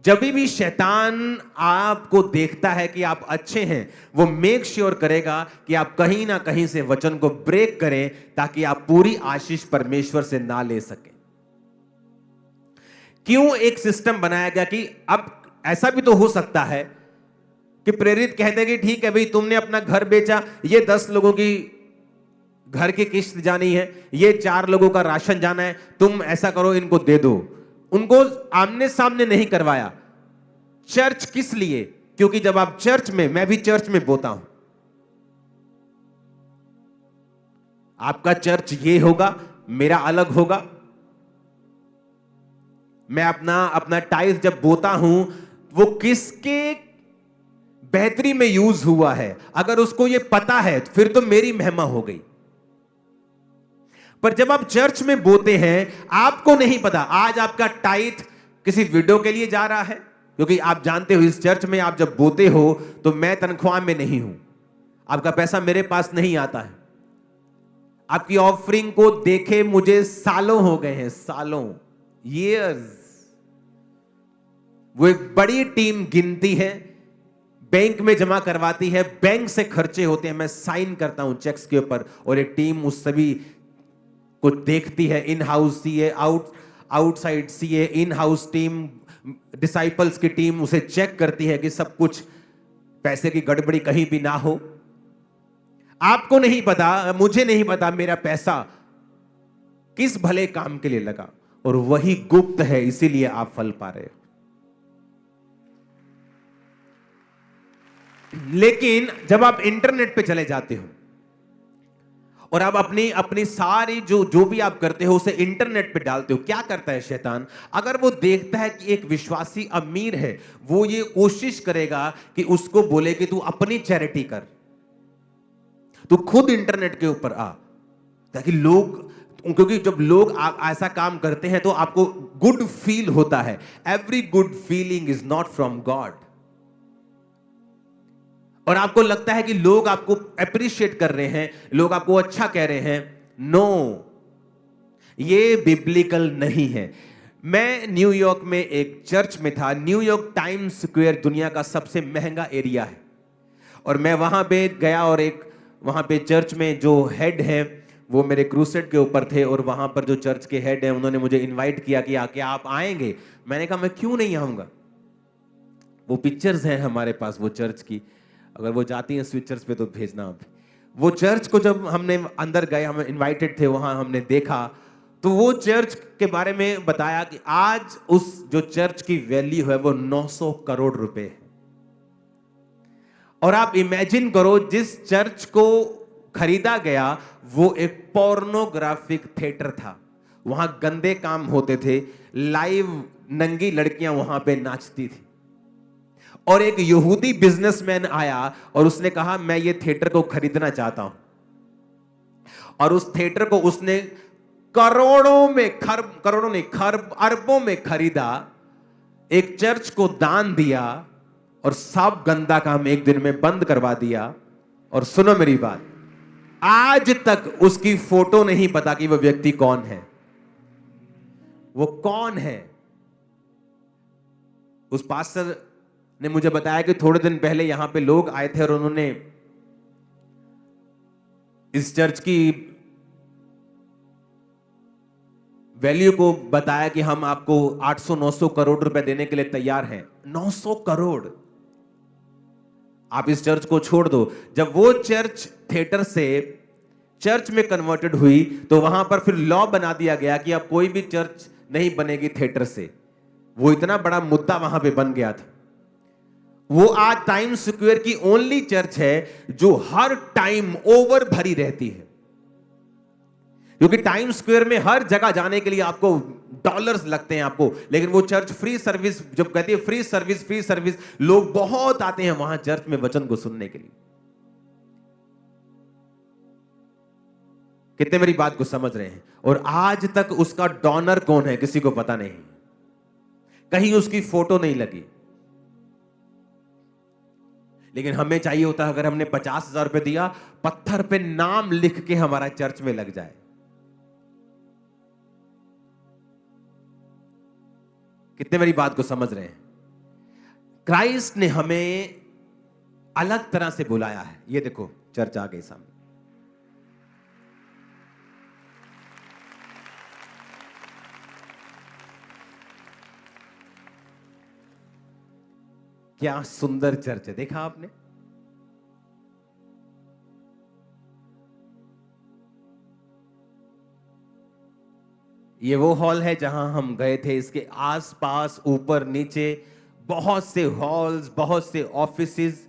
जब भी शैतान आपको देखता है कि आप अच्छे हैं, वो मेक श्योर करेगा कि आप कहीं ना कहीं से वचन को ब्रेक करें, ताकि आप पूरी आशीष परमेश्वर से ना ले सकें। क्यों एक सिस्टम बनाया गया कि अब ऐसा भी तो हो सकता है कि प्रेरित कहते हैं कि ठीक है भाई, तुमने अपना घर बेचा, ये 10 लोगों की घर की किस्त जानी है, ये 4 लोगों का राशन जाना है, तुम ऐसा करो, इनको दे दो। उनको आमने सामने नहीं करवाया। चर्च किस लिए? क्योंकि जब आप चर्च में, मैं भी चर्च में बोता हूं, आपका चर्च ये होगा, मेरा अलग होगा। मैं अपना टाइल्स जब बोता हूं, वो किसके बेहतरी में यूज हुआ है, अगर उसको ये पता है फिर तो मेरी महिमा हो गई। पर जब आप चर्च में बोते हैं, आपको नहीं पता आज आपका टाइथ किसी वीडियो के लिए जा रहा है, क्योंकि आप जानते हो इस चर्च में आप जब बोते हो तो मैं तनख्वाह में नहीं हूं, आपका पैसा मेरे पास नहीं आता है। आपकी ऑफरिंग को देखे मुझे सालों हो गए हैं, सालों, ईयर्स। वो एक बड़ी टीम गिनती है, बैंक में जमा करवाती है, बैंक से खर्चे होते हैं, मैं साइन करता हूं चेक्स के ऊपर, और एक टीम उस सभी को देखती है। In house CA, outside CA, in house team, disciples की टीम उसे चेक करती है कि सब कुछ, पैसे की गड़बड़ी कहीं भी ना हो। आपको नहीं पता, मुझे नहीं पता मेरा पैसा किस भले काम के लिए लगा, और वही गुप्त है, इसीलिए आप फल पा रहे हो। लेकिन जब आप इंटरनेट पे चले जाते हो और आप अपनी सारी जो भी आप करते हो उसे इंटरनेट पे डालते हो, क्या करता है शैतान? अगर वो देखता है कि एक विश्वासी अमीर है, वो ये कोशिश करेगा कि उसको बोले कि तू अपनी चैरिटी कर, तू खुद इंटरनेट के ऊपर आ, ताकि लोग, क्योंकि जब लोग ऐसा काम करते हैं तो आपको गुड फील होता है। Every good feeling is not from God. और आपको लगता है कि लोग आपको अप्रिशिएट कर रहे हैं, लोग आपको अच्छा कह रहे हैं। नो, ये बिब्लिकल नहीं है। मैं न्यूयॉर्क में एक चर्च में था। न्यूयॉर्क टाइम्स स्क्वायर दुनिया का सबसे महंगा एरिया है, और मैं वहां पे गया, और एक वहां पे चर्च में जो हेड है वो मेरे क्रूसेड के ऊपर थे, और वहां पर जो चर्च के हेड हैं उन्होंने मुझे इनवाइट किया कि आके आप आएंगे। मैंने कहा मैं क्यों नहीं आऊंगा, वो पिक्चर्स हैं हमारे पास वो चर्च की, अगर वो जाती हैं स्विचर्स पे तो भेजना आप। वो चर्च को जब हमने अंदर गए, हम इनवाइटेड थे, वहां हमने देखा तो वो चर्च के बारे में बताया कि आज उस जो चर्च की वैल्यू है वो 900 करोड़ रुपए है। और आप इमेजिन करो, जिस चर्च को खरीदा गया वो एक पोर्नोग्राफिक थिएटर था, वहां गंदे काम होते थे, लाइव नंगी लड़कियां वहां पे नाचती थी। और एक यहूदी बिजनेसमैन आया और उसने कहा मैं ये थिएटर को खरीदना चाहता हूं, और उस थिएटर को उसने करोड़ों नहीं खरब अरबों में खरीदा, एक चर्च को दान दिया, और सब गंदा काम एक दिन में बंद करवा दिया। और सुनो मेरी बात, आज तक उसकी फोटो नहीं पता कि वो व्यक्ति कौन है, वो कौन है। उस पास्टर ने मुझे बताया कि थोड़े दिन पहले यहां पे लोग आए थे और उन्होंने इस चर्च की वैल्यू को बताया कि हम आपको 800-900 करोड़ रुपए देने के लिए तैयार हैं। 900 करोड़, आप इस चर्च को छोड़ दो। जब वो चर्च थिएटर से चर्च में कन्वर्टेड हुई तो वहां पर फिर लॉ बना दिया गया कि अब कोई भी चर्च नहीं बनेगी थिएटर से। वो इतना बड़ा मुद्दा वहां पे बन गया था। वो आज टाइम्स स्क्वायर की ओनली चर्च है जो हर टाइम ओवर भरी रहती है, क्योंकि टाइम्स स्क्वायर में हर जगह जाने के लिए आपको डॉलर्स लगते हैं आपको, लेकिन वो चर्च फ्री सर्विस, जब कहती है फ्री सर्विस, लोग बहुत आते हैं वहां चर्च में वचन को सुनने के लिए। कितने मेरी बात को समझ रहे हैं? और आज तक उसका डोनर कौन है किसी को पता नहीं। कहीं उसकी फोटो नहीं लगी। लेकिन हमें चाहिए होता है अगर हमने 50,000 रुपए दिया, पत्थर पे नाम लिख के हमारा चर्च में लग जाए। कितने मेरी बात को समझ रहे हैं? क्राइस्ट ने हमें अलग तरह से बुलाया है। ये देखो चर्च आ गई सामने। क्या सुंदर चर्च है, देखा आपने? ये वो हॉल है जहां हम गए थे। इसके आसपास ऊपर नीचे बहुत से हॉल्स, बहुत से ऑफिसेस,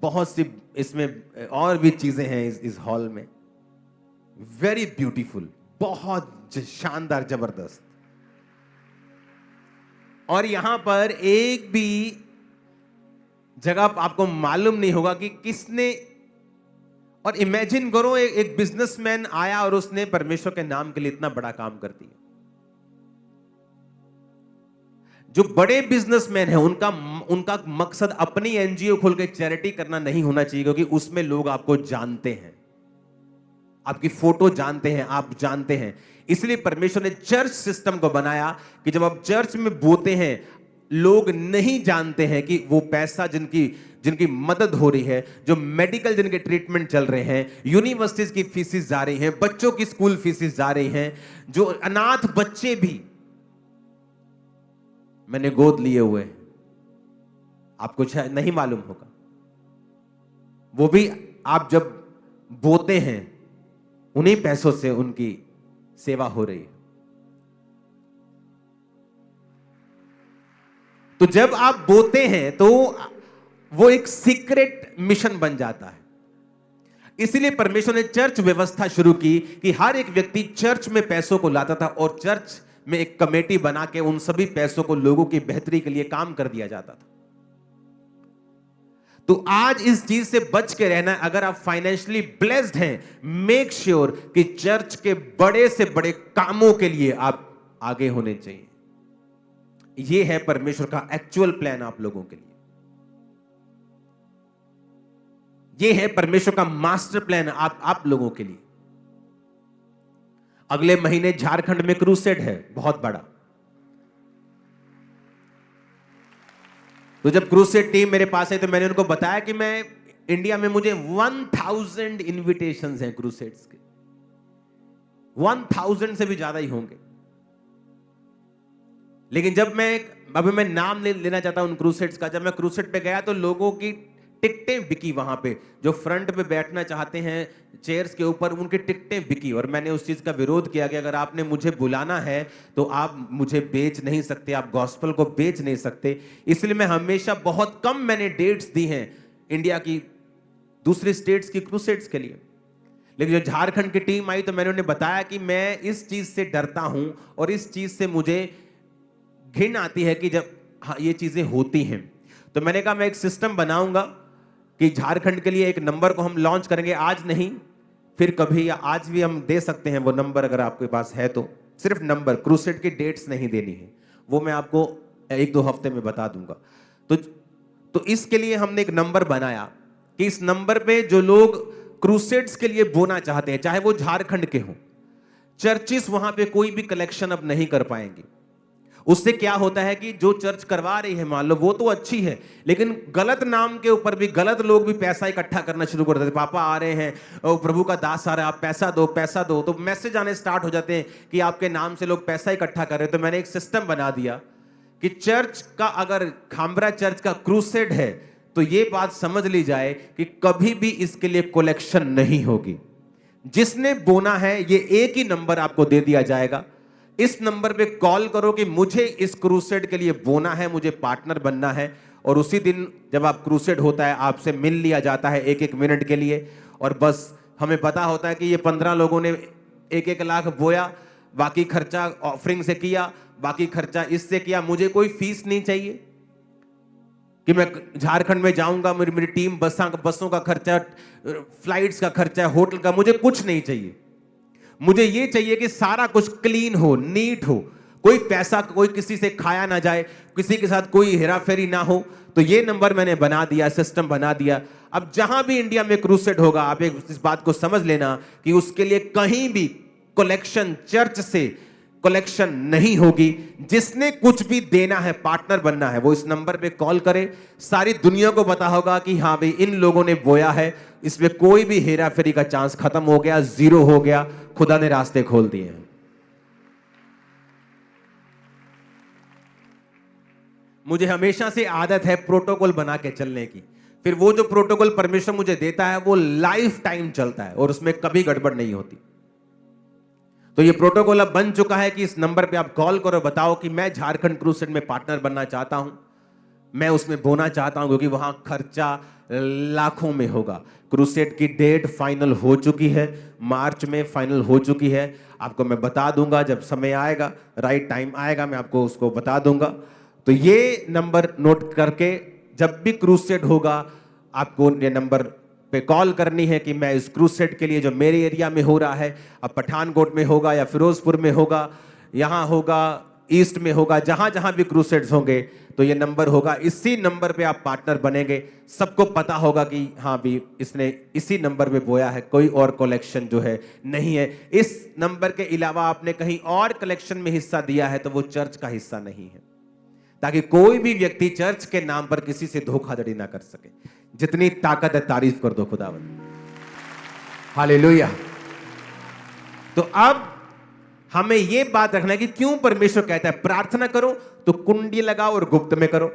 बहुत सी इसमें और भी चीजें हैं इस हॉल में। वेरी ब्यूटीफुल, बहुत शानदार, जबरदस्त। और यहां पर एक भी जगह आपको मालूम नहीं होगा कि किसने। और इमेजिन करो एक बिजनेसमैन आया और उसने परमेश्वर के नाम के लिए इतना बड़ा काम कर दिया। जो बड़े बिजनेसमैन हैं उनका मकसद अपनी एनजीओ खोल के चैरिटी करना नहीं होना चाहिए, क्योंकि उसमें लोग आपको जानते हैं, आपकी फोटो जानते हैं, आप जानते हैं। इसलिए परमेश्वर ने चर्च सिस्टम को बनाया कि जब आप चर्च में बोते हैं, लोग नहीं जानते हैं कि वो पैसा जिनकी मदद हो रही है, जो मेडिकल जिनके ट्रीटमेंट चल रहे हैं, यूनिवर्सिटीज की फीसेस जा रही हैं, बच्चों की स्कूल फीसेस जा रही हैं, जो अनाथ बच्चे भी मैंने गोद लिए हुए, आपको शायद नहीं मालूम होगा, वो भी आप जब बोते हैं उन्हीं पैसों से उनकी सेवा हो रही है। तो जब आप बोते हैं तो वो एक सीक्रेट मिशन बन जाता है। इसलिए परमेश्वर ने चर्च व्यवस्था शुरू की कि हर एक व्यक्ति चर्च में पैसों को लाता था और चर्च में एक कमेटी बना के उन सभी पैसों को लोगों की बेहतरी के लिए काम कर दिया जाता था। तो आज इस चीज से बच के रहना है। अगर आप फाइनेंशियली ब्लेस्ड हैं, मेक श्योर कि चर्च के बड़े से बड़े कामों के लिए आप आगे होने चाहिए। यह है परमेश्वर का एक्चुअल प्लान आप लोगों के लिए। यह है परमेश्वर का मास्टर प्लान आप लोगों के लिए। अगले महीने झारखंड में क्रूसेड है, बहुत बड़ा। तो जब क्रूसेड टीम मेरे पास आई तो मैंने उनको बताया कि मैं इंडिया में मुझे 1000 इनविटेशंस हैं क्रूसेड्स के, 1000 से भी ज्यादा ही होंगे। लेकिन जब अभी मैं नाम लेना चाहता हूं उन क्रूसेड्स का। जब मैं क्रूसेड पे गया तो लोगों की टिकटें बिकी वहां पे, जो फ्रंट पे बैठना चाहते हैं चेयर्स के ऊपर, उनकी टिकटें बिकी। और मैंने उस चीज का विरोध किया कि अगर आपने मुझे बुलाना है तो आप मुझे बेच नहीं सकते, आप गॉस्पेल को बेच नहीं सकते। इसलिए मैं हमेशा बहुत कम मैंने डेट्स दी हैं इंडिया की दूसरी स्टेट्स की क्रूसेड्स के लिए। लेकिन जब झारखंड की टीम आई तो मैंने उन्हें बताया कि मैं इस चीज से डरता हूं और इस चीज से मुझे घिन आती है कि जब ये चीजें होती हैं। तो मैंने कहा मैं एक सिस्टम बनाऊंगा कि झारखंड के लिए एक नंबर को हम लॉन्च करेंगे, आज नहीं फिर कभी, या आज भी हम दे सकते हैं वो नंबर अगर आपके पास है तो। सिर्फ नंबर, क्रूसेड की डेट्स नहीं देनी है, वो मैं आपको 1-2 हफ्ते में बता दूंगा। तो इसके लिए हमने एक नंबर बनाया कि इस नंबर पे जो लोग क्रूसेड्स के लिए बोना चाहते हैं, चाहे वो झारखंड के हों, चर्चिस वहां पे कोई भी कलेक्शन अब नहीं कर पाएंगे। उससे क्या होता है कि जो चर्च करवा रही है, मान लो वो तो अच्छी है, लेकिन गलत नाम के ऊपर भी गलत लोग भी पैसा इकट्ठा करना शुरू कर देते। पापा आ रहे हैं, प्रभु का दास आ रहा है, आप पैसा दो पैसा दो, तो मैसेज आने स्टार्ट हो जाते हैं कि आपके नाम से लोग पैसा इकट्ठा कर रहे हैं। तो मैंने एक सिस्टम बना दिया कि चर्च का, अगर खामरा चर्च का क्रूसेड है तो ये बात समझ ली जाए कि कभी भी इसके लिए कलेक्शन नहीं होगी। जिसने बोना है ये एक ही नंबर आपको दे दिया जाएगा, इस नंबर पे कॉल करो कि मुझे इस क्रूसेड के लिए बोना है, मुझे पार्टनर बनना है। और उसी दिन जब आप क्रूसेड होता है आपसे मिल लिया जाता है 1-1 मिनट के लिए, और बस हमें पता होता है कि ये 15 लोगों ने 1-1 लाख बोया, बाकी खर्चा ऑफरिंग से किया, बाकी खर्चा इससे किया। मुझे कोई फीस नहीं चाहिए कि मैं झारखंड में जाऊंगा, मेरी टीम बसों का खर्चा, फ्लाइट्स का खर्चा, होटल का, मुझे कुछ नहीं चाहिए। मुझे ये चाहिए कि सारा कुछ क्लीन हो, नीट हो, कोई पैसा कोई किसी से खाया ना जाए, किसी के साथ कोई हेराफेरी ना हो। तो ये नंबर मैंने बना दिया, सिस्टम बना दिया। अब जहां भी इंडिया में क्रूसेड होगा, आप इस बात को समझ लेना कि उसके लिए कहीं भी कलेक्शन, चर्च से कलेक्शन नहीं होगी। जिसने कुछ भी देना है, पार्टनर बनना है, वो इस नंबर पे कॉल करे। सारी दुनिया को पता होगा कि हाँ भाई इन लोगों ने बोया है, इसमें कोई भी हेरा फेरी का चांस खत्म हो गया, जीरो हो गया। खुदा ने रास्ते खोल दिए हैं। मुझे हमेशा से आदत है प्रोटोकॉल बना के चलने की। फिर वो जो प्रोटोकॉल परमेश्वर मुझे देता है वो लाइफ टाइम चलता है और उसमें कभी गड़बड़ नहीं होती। तो ये प्रोटोकॉल अब बन चुका है कि इस नंबर पे आप कॉल करो, बताओ कि मैं झारखंड क्रूसेड में पार्टनर बनना चाहता हूं, मैं उसमें बोना चाहता हूं, क्योंकि वहां खर्चा लाखों में होगा। क्रूसेड की डेट फाइनल हो चुकी है, मार्च में फाइनल हो चुकी है। आपको मैं बता दूंगा जब समय आएगा, राइट टाइम आएगा, मैं आपको उसको बता दूंगा। तो ये नंबर नोट करके जब भी क्रूसेड होगा आपको ये नंबर पे कॉल करनी है कि मैं इस क्रूसेड के लिए जो मेरे एरिया में हो रहा है, अब पठानकोट में होगा या फिरोजपुर में होगा, यहां होगा, ईस्ट में होगा, जहां जहां भी क्रूसेड्स होंगे, तो ये नंबर होगा। इसी नंबर पे आप पार्टनर बनेंगे। सबको पता होगा कि हाँ भी इसने इसी नंबर पे बोया है, कोई और कलेक्शन जो है नहीं है। इस नंबर के अलावा आपने कहीं और कलेक्शन में हिस्सा दिया है तो वो चर्च का हिस्सा नहीं है, ताकि कोई भी व्यक्ति चर्च के नाम पर किसी से धोखाधड़ी ना कर सके। जितनी ताकत है तारीफ कर दो खुदावंद, हालेलुया। तो अब हमें यह बात रखना है कि क्यों परमेश्वर कहता है प्रार्थना करो तो कुंडी लगाओ और गुप्त में करो।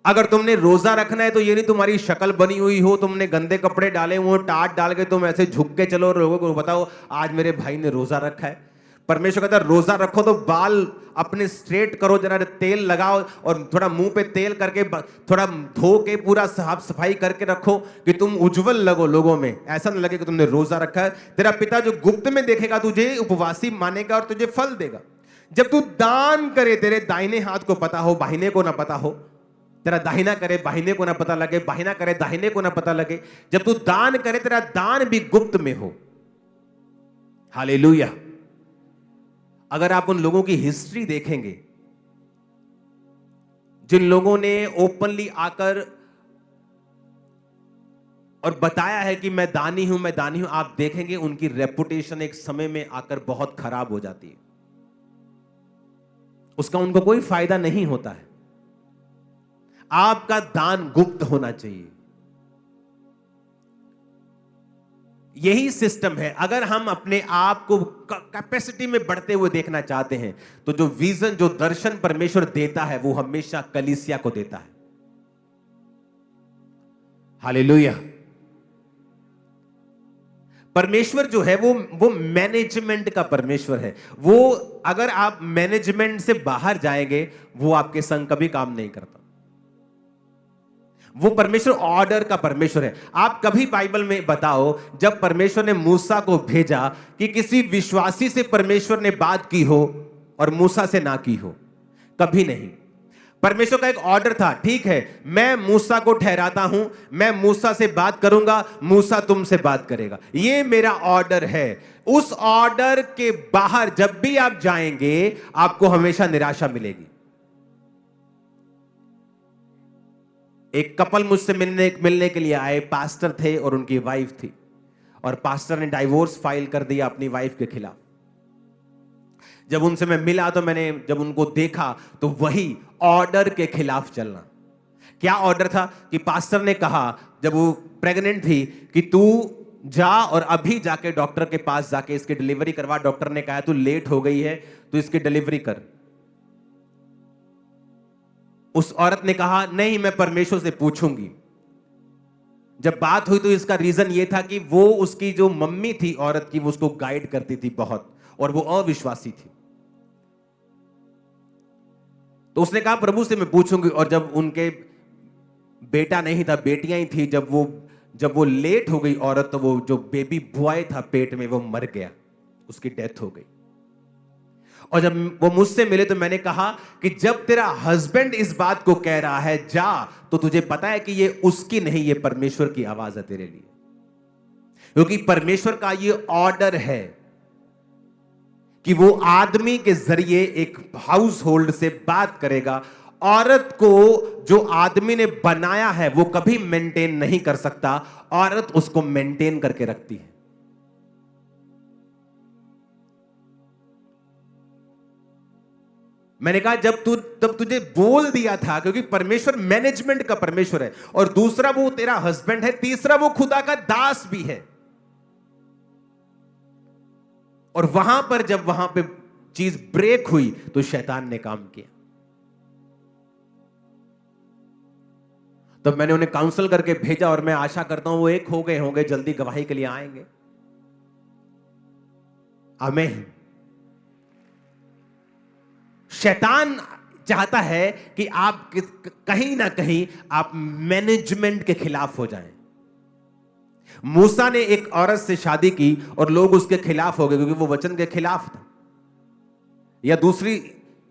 अगर तुमने रोजा रखना है तो ये नहीं तुम्हारी शक्ल बनी हुई हो, तुमने गंदे कपड़े डाले हुए, टाट डाल के तुम ऐसे झुक के चलो और लोगों को बताओ आज मेरे भाई ने रोजा रखा है। परमेश्वर कहता है रोजा रखो तो बाल अपने स्ट्रेट करो, जरा तेल लगाओ और थोड़ा मुंह पे तेल करके थोड़ा धो के पूरा साफ सफाई करके रखो कि तुम उज्जवल लगो लोगों में, ऐसा न लगे कि तुमने रोजा रखा है। तेरा पिता जो गुप्त में देखेगा तुझे उपवासी मानेगा और तुझे फल देगा। जब तू दान करे, तेरे दाहिने हाथ को पता हो, बाहिने को ना पता हो, तेरा दाहिना करे बाहिने को ना पता लगे, बाहिना करे दाहिने को ना पता लगे। जब तू दान करे तेरा दान भी गुप्त में हो। हालेलुया। अगर आप उन लोगों की हिस्ट्री देखेंगे जिन लोगों ने ओपनली आकर और बताया है कि मैं दानी हूं, मैं दानी हूं, आप देखेंगे उनकी रेपुटेशन एक समय में आकर बहुत खराब हो जाती है। उसका उनको कोई फायदा नहीं होता है। आपका दान गुप्त होना चाहिए। यही सिस्टम है। अगर हम अपने आप को कैपेसिटी में बढ़ते हुए देखना चाहते हैं तो जो विजन, जो दर्शन परमेश्वर देता है वो हमेशा कलीसिया को देता है। हालेलुया। परमेश्वर जो है वो मैनेजमेंट का परमेश्वर है। वो अगर आप मैनेजमेंट से बाहर जाएंगे वो आपके संग कभी काम नहीं करता। वो परमेश्वर ऑर्डर का परमेश्वर है। आप कभी बाइबल में बताओ जब परमेश्वर ने मूसा को भेजा कि किसी विश्वासी से परमेश्वर ने बात की हो और मूसा से ना की हो? कभी नहीं। परमेश्वर का एक ऑर्डर था, ठीक है मैं मूसा को ठहराता हूं, मैं मूसा से बात करूंगा, मूसा तुमसे बात करेगा, ये मेरा ऑर्डर है। उस ऑर्डर के बाहर जब भी आप जाएंगे आपको हमेशा निराशा मिलेगी। एक कपल मुझसे मिलने के लिए आए, पास्टर थे और उनकी वाइफ थी, और पास्टर ने डाइवोर्स फाइल कर दिया अपनी वाइफ के खिलाफ। जब उनसे मैं मिला तो मैंने जब उनको देखा तो वही ऑर्डर के खिलाफ चलना। क्या ऑर्डर था कि पास्टर ने कहा जब वो प्रेग्नेंट थी कि तू जा और अभी जाके डॉक्टर के पास जाके इसकी डिलीवरी करवा। डॉक्टर ने कहा तू लेट हो गई है, तू इसकी डिलीवरी कर। उस औरत ने कहा नहीं मैं परमेश्वर से पूछूंगी। जब बात हुई तो इसका रीजन यह था कि वो उसकी जो मम्मी थी औरत की, वो उसको गाइड करती थी बहुत, और वो अविश्वासी थी। तो उसने कहा प्रभु से मैं पूछूंगी। और जब उनके बेटा नहीं था, बेटियां ही थी, जब वो लेट हो गई औरत, तो वो जो बेबी बॉय था पेट में वो मर गया, उसकी डेथ हो गई। और जब वो मुझसे मिले तो मैंने कहा कि जब तेरा हस्बैंड इस बात को कह रहा है जा, तो तुझे पता है कि ये उसकी नहीं, ये परमेश्वर की आवाज है तेरे लिए, क्योंकि परमेश्वर का ये ऑर्डर है कि वो आदमी के जरिए एक हाउस होल्ड से बात करेगा। औरत को जो आदमी ने बनाया है वो कभी मेंटेन नहीं कर सकता, औरत उसको मेंटेन करके रखती है। मैंने कहा तब तुझे बोल दिया था, क्योंकि परमेश्वर मैनेजमेंट का परमेश्वर है, और दूसरा वो तेरा हस्बैंड है, तीसरा वो खुदा का दास भी है। और जब वहां पे चीज ब्रेक हुई तो शैतान ने काम किया। तब मैंने उन्हें काउंसल करके भेजा, और मैं आशा करता हूं वो एक हो गए होंगे, जल्दी गवाही के लिए आएंगे। आमीन। शैतान चाहता है कि आप कहीं ना कहीं आप मैनेजमेंट के खिलाफ हो जाएं। मूसा ने एक औरत से शादी की और लोग उसके खिलाफ हो गए, क्योंकि वो वचन के खिलाफ था, या दूसरी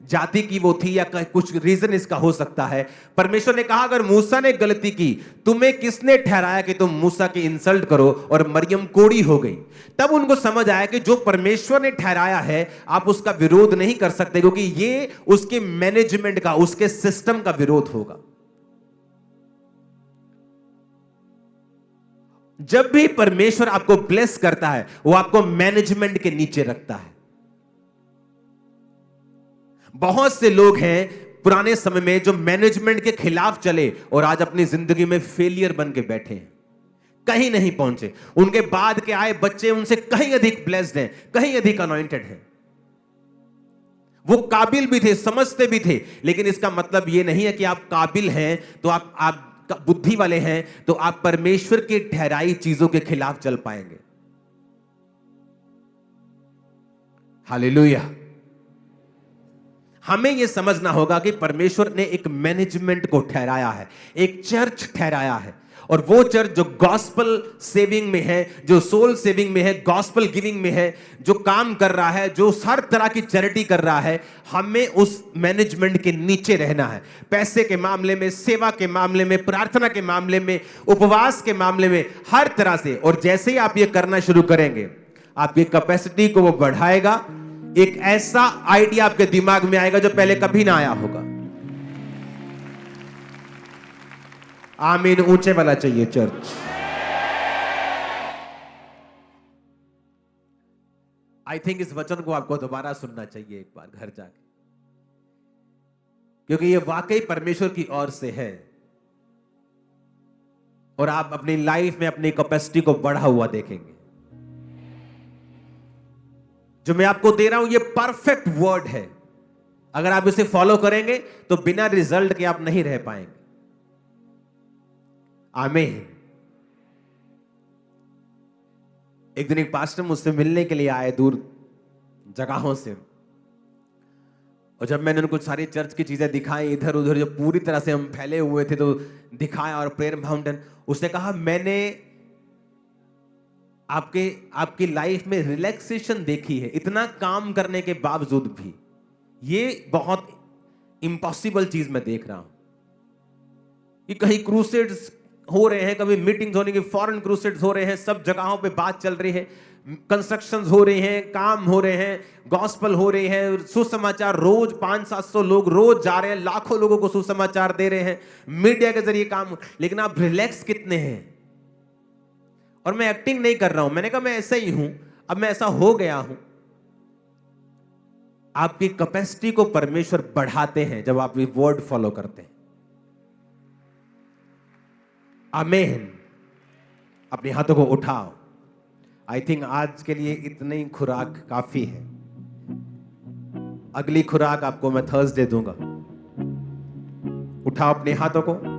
जाति की वो थी, या कुछ रीजन इसका हो सकता है। परमेश्वर ने कहा अगर मूसा ने गलती की, तुम्हें किसने ठहराया कि तुम मूसा की इंसल्ट करो, और मरियम कोड़ी हो गई। तब उनको समझ आया कि जो परमेश्वर ने ठहराया है आप उसका विरोध नहीं कर सकते, क्योंकि ये उसके मैनेजमेंट का, उसके सिस्टम का विरोध होगा। जब भी परमेश्वर आपको ब्लेस करता है वो आपको मैनेजमेंट के नीचे रखता है। बहुत से लोग हैं पुराने समय में जो मैनेजमेंट के खिलाफ चले और आज अपनी जिंदगी में फेलियर बन के बैठे हैं, कहीं नहीं पहुंचे। उनके बाद के आए बच्चे उनसे कहीं अधिक ब्लेस्ड हैं, कहीं अधिक अनॉइंटेड हैं। वो काबिल भी थे, समझते भी थे, लेकिन इसका मतलब यह नहीं है कि आप काबिल हैं तो आप बुद्धि वाले हैं तो आप परमेश्वर की ठहराई चीजों के खिलाफ चल पाएंगे। हालेलुया। हमें यह समझना होगा कि परमेश्वर ने एक मैनेजमेंट को ठहराया है, एक चर्च ठहराया है, और वो चर्च जो गॉस्पल सेविंग में है, जो सोल सेविंग में है, गॉस्पल गिविंग में है, जो काम कर रहा है, जो हर तरह की चैरिटी कर रहा है, हमें उस मैनेजमेंट के नीचे रहना है। पैसे के मामले में, सेवा के मामले में, प्रार्थना के मामले में, उपवास के मामले में, हर तरह से। और जैसे ही आप ये करना शुरू करेंगे आपकी कैपेसिटी को वो बढ़ाएगा। एक ऐसा आइडिया आपके दिमाग में आएगा जो पहले कभी ना आया होगा। आमीन। ऊंचे वाला चाहिए चर्च। आई थिंक इस वचन को आपको दोबारा सुनना चाहिए एक बार घर जाके, क्योंकि ये वाकई परमेश्वर की ओर से है, और आप अपनी लाइफ में अपनी कैपेसिटी को बढ़ा हुआ देखेंगे। जो मैं आपको दे रहा हूं ये परफेक्ट वर्ड है। अगर आप इसे फॉलो करेंगे तो बिना रिजल्ट के आप नहीं रह पाएंगे। आमीन। एक दिन एक पास्टर मुझसे मिलने के लिए आए दूर जगहों से, और जब मैंने उनको सारी चर्च की चीजें दिखाई, इधर उधर जो पूरी तरह से हम फैले हुए थे, तो दिखाया, और प्रेयर माउंटेन, उसने कहा मैंने आपकी लाइफ में रिलैक्सेशन देखी है, इतना काम करने के बावजूद भी ये बहुत इम्पॉसिबल चीज मैं देख रहा हूं कि कहीं क्रूसेड्स हो रहे हैं, कभी मीटिंग्स होने की, फॉरेन क्रूसेड्स हो रहे हैं, सब जगहों पे बात चल रही है, कंस्ट्रक्शंस हो रही हैं, काम हो रहे हैं, गॉस्पल हो रही है, सुसमाचार रोज 500-700 लोग रोज जा रहे हैं, लाखों लोगों को सुसमाचार दे रहे हैं, मीडिया के जरिए काम। लेकिन आप रिलैक्स कितने हैं? और मैं एक्टिंग नहीं कर रहा हूं, मैंने कहा मैं ऐसा ही हूं, अब मैं ऐसा हो गया हूं। आपकी कैपेसिटी को परमेश्वर बढ़ाते हैं जब आप ये वर्ड फॉलो करते हैं। आमीन। अपने हाथों को उठाओ। आई थिंक आज के लिए इतनी खुराक काफी है। अगली खुराक आपको मैं थर्सडे दूंगा। उठाओ अपने हाथों को।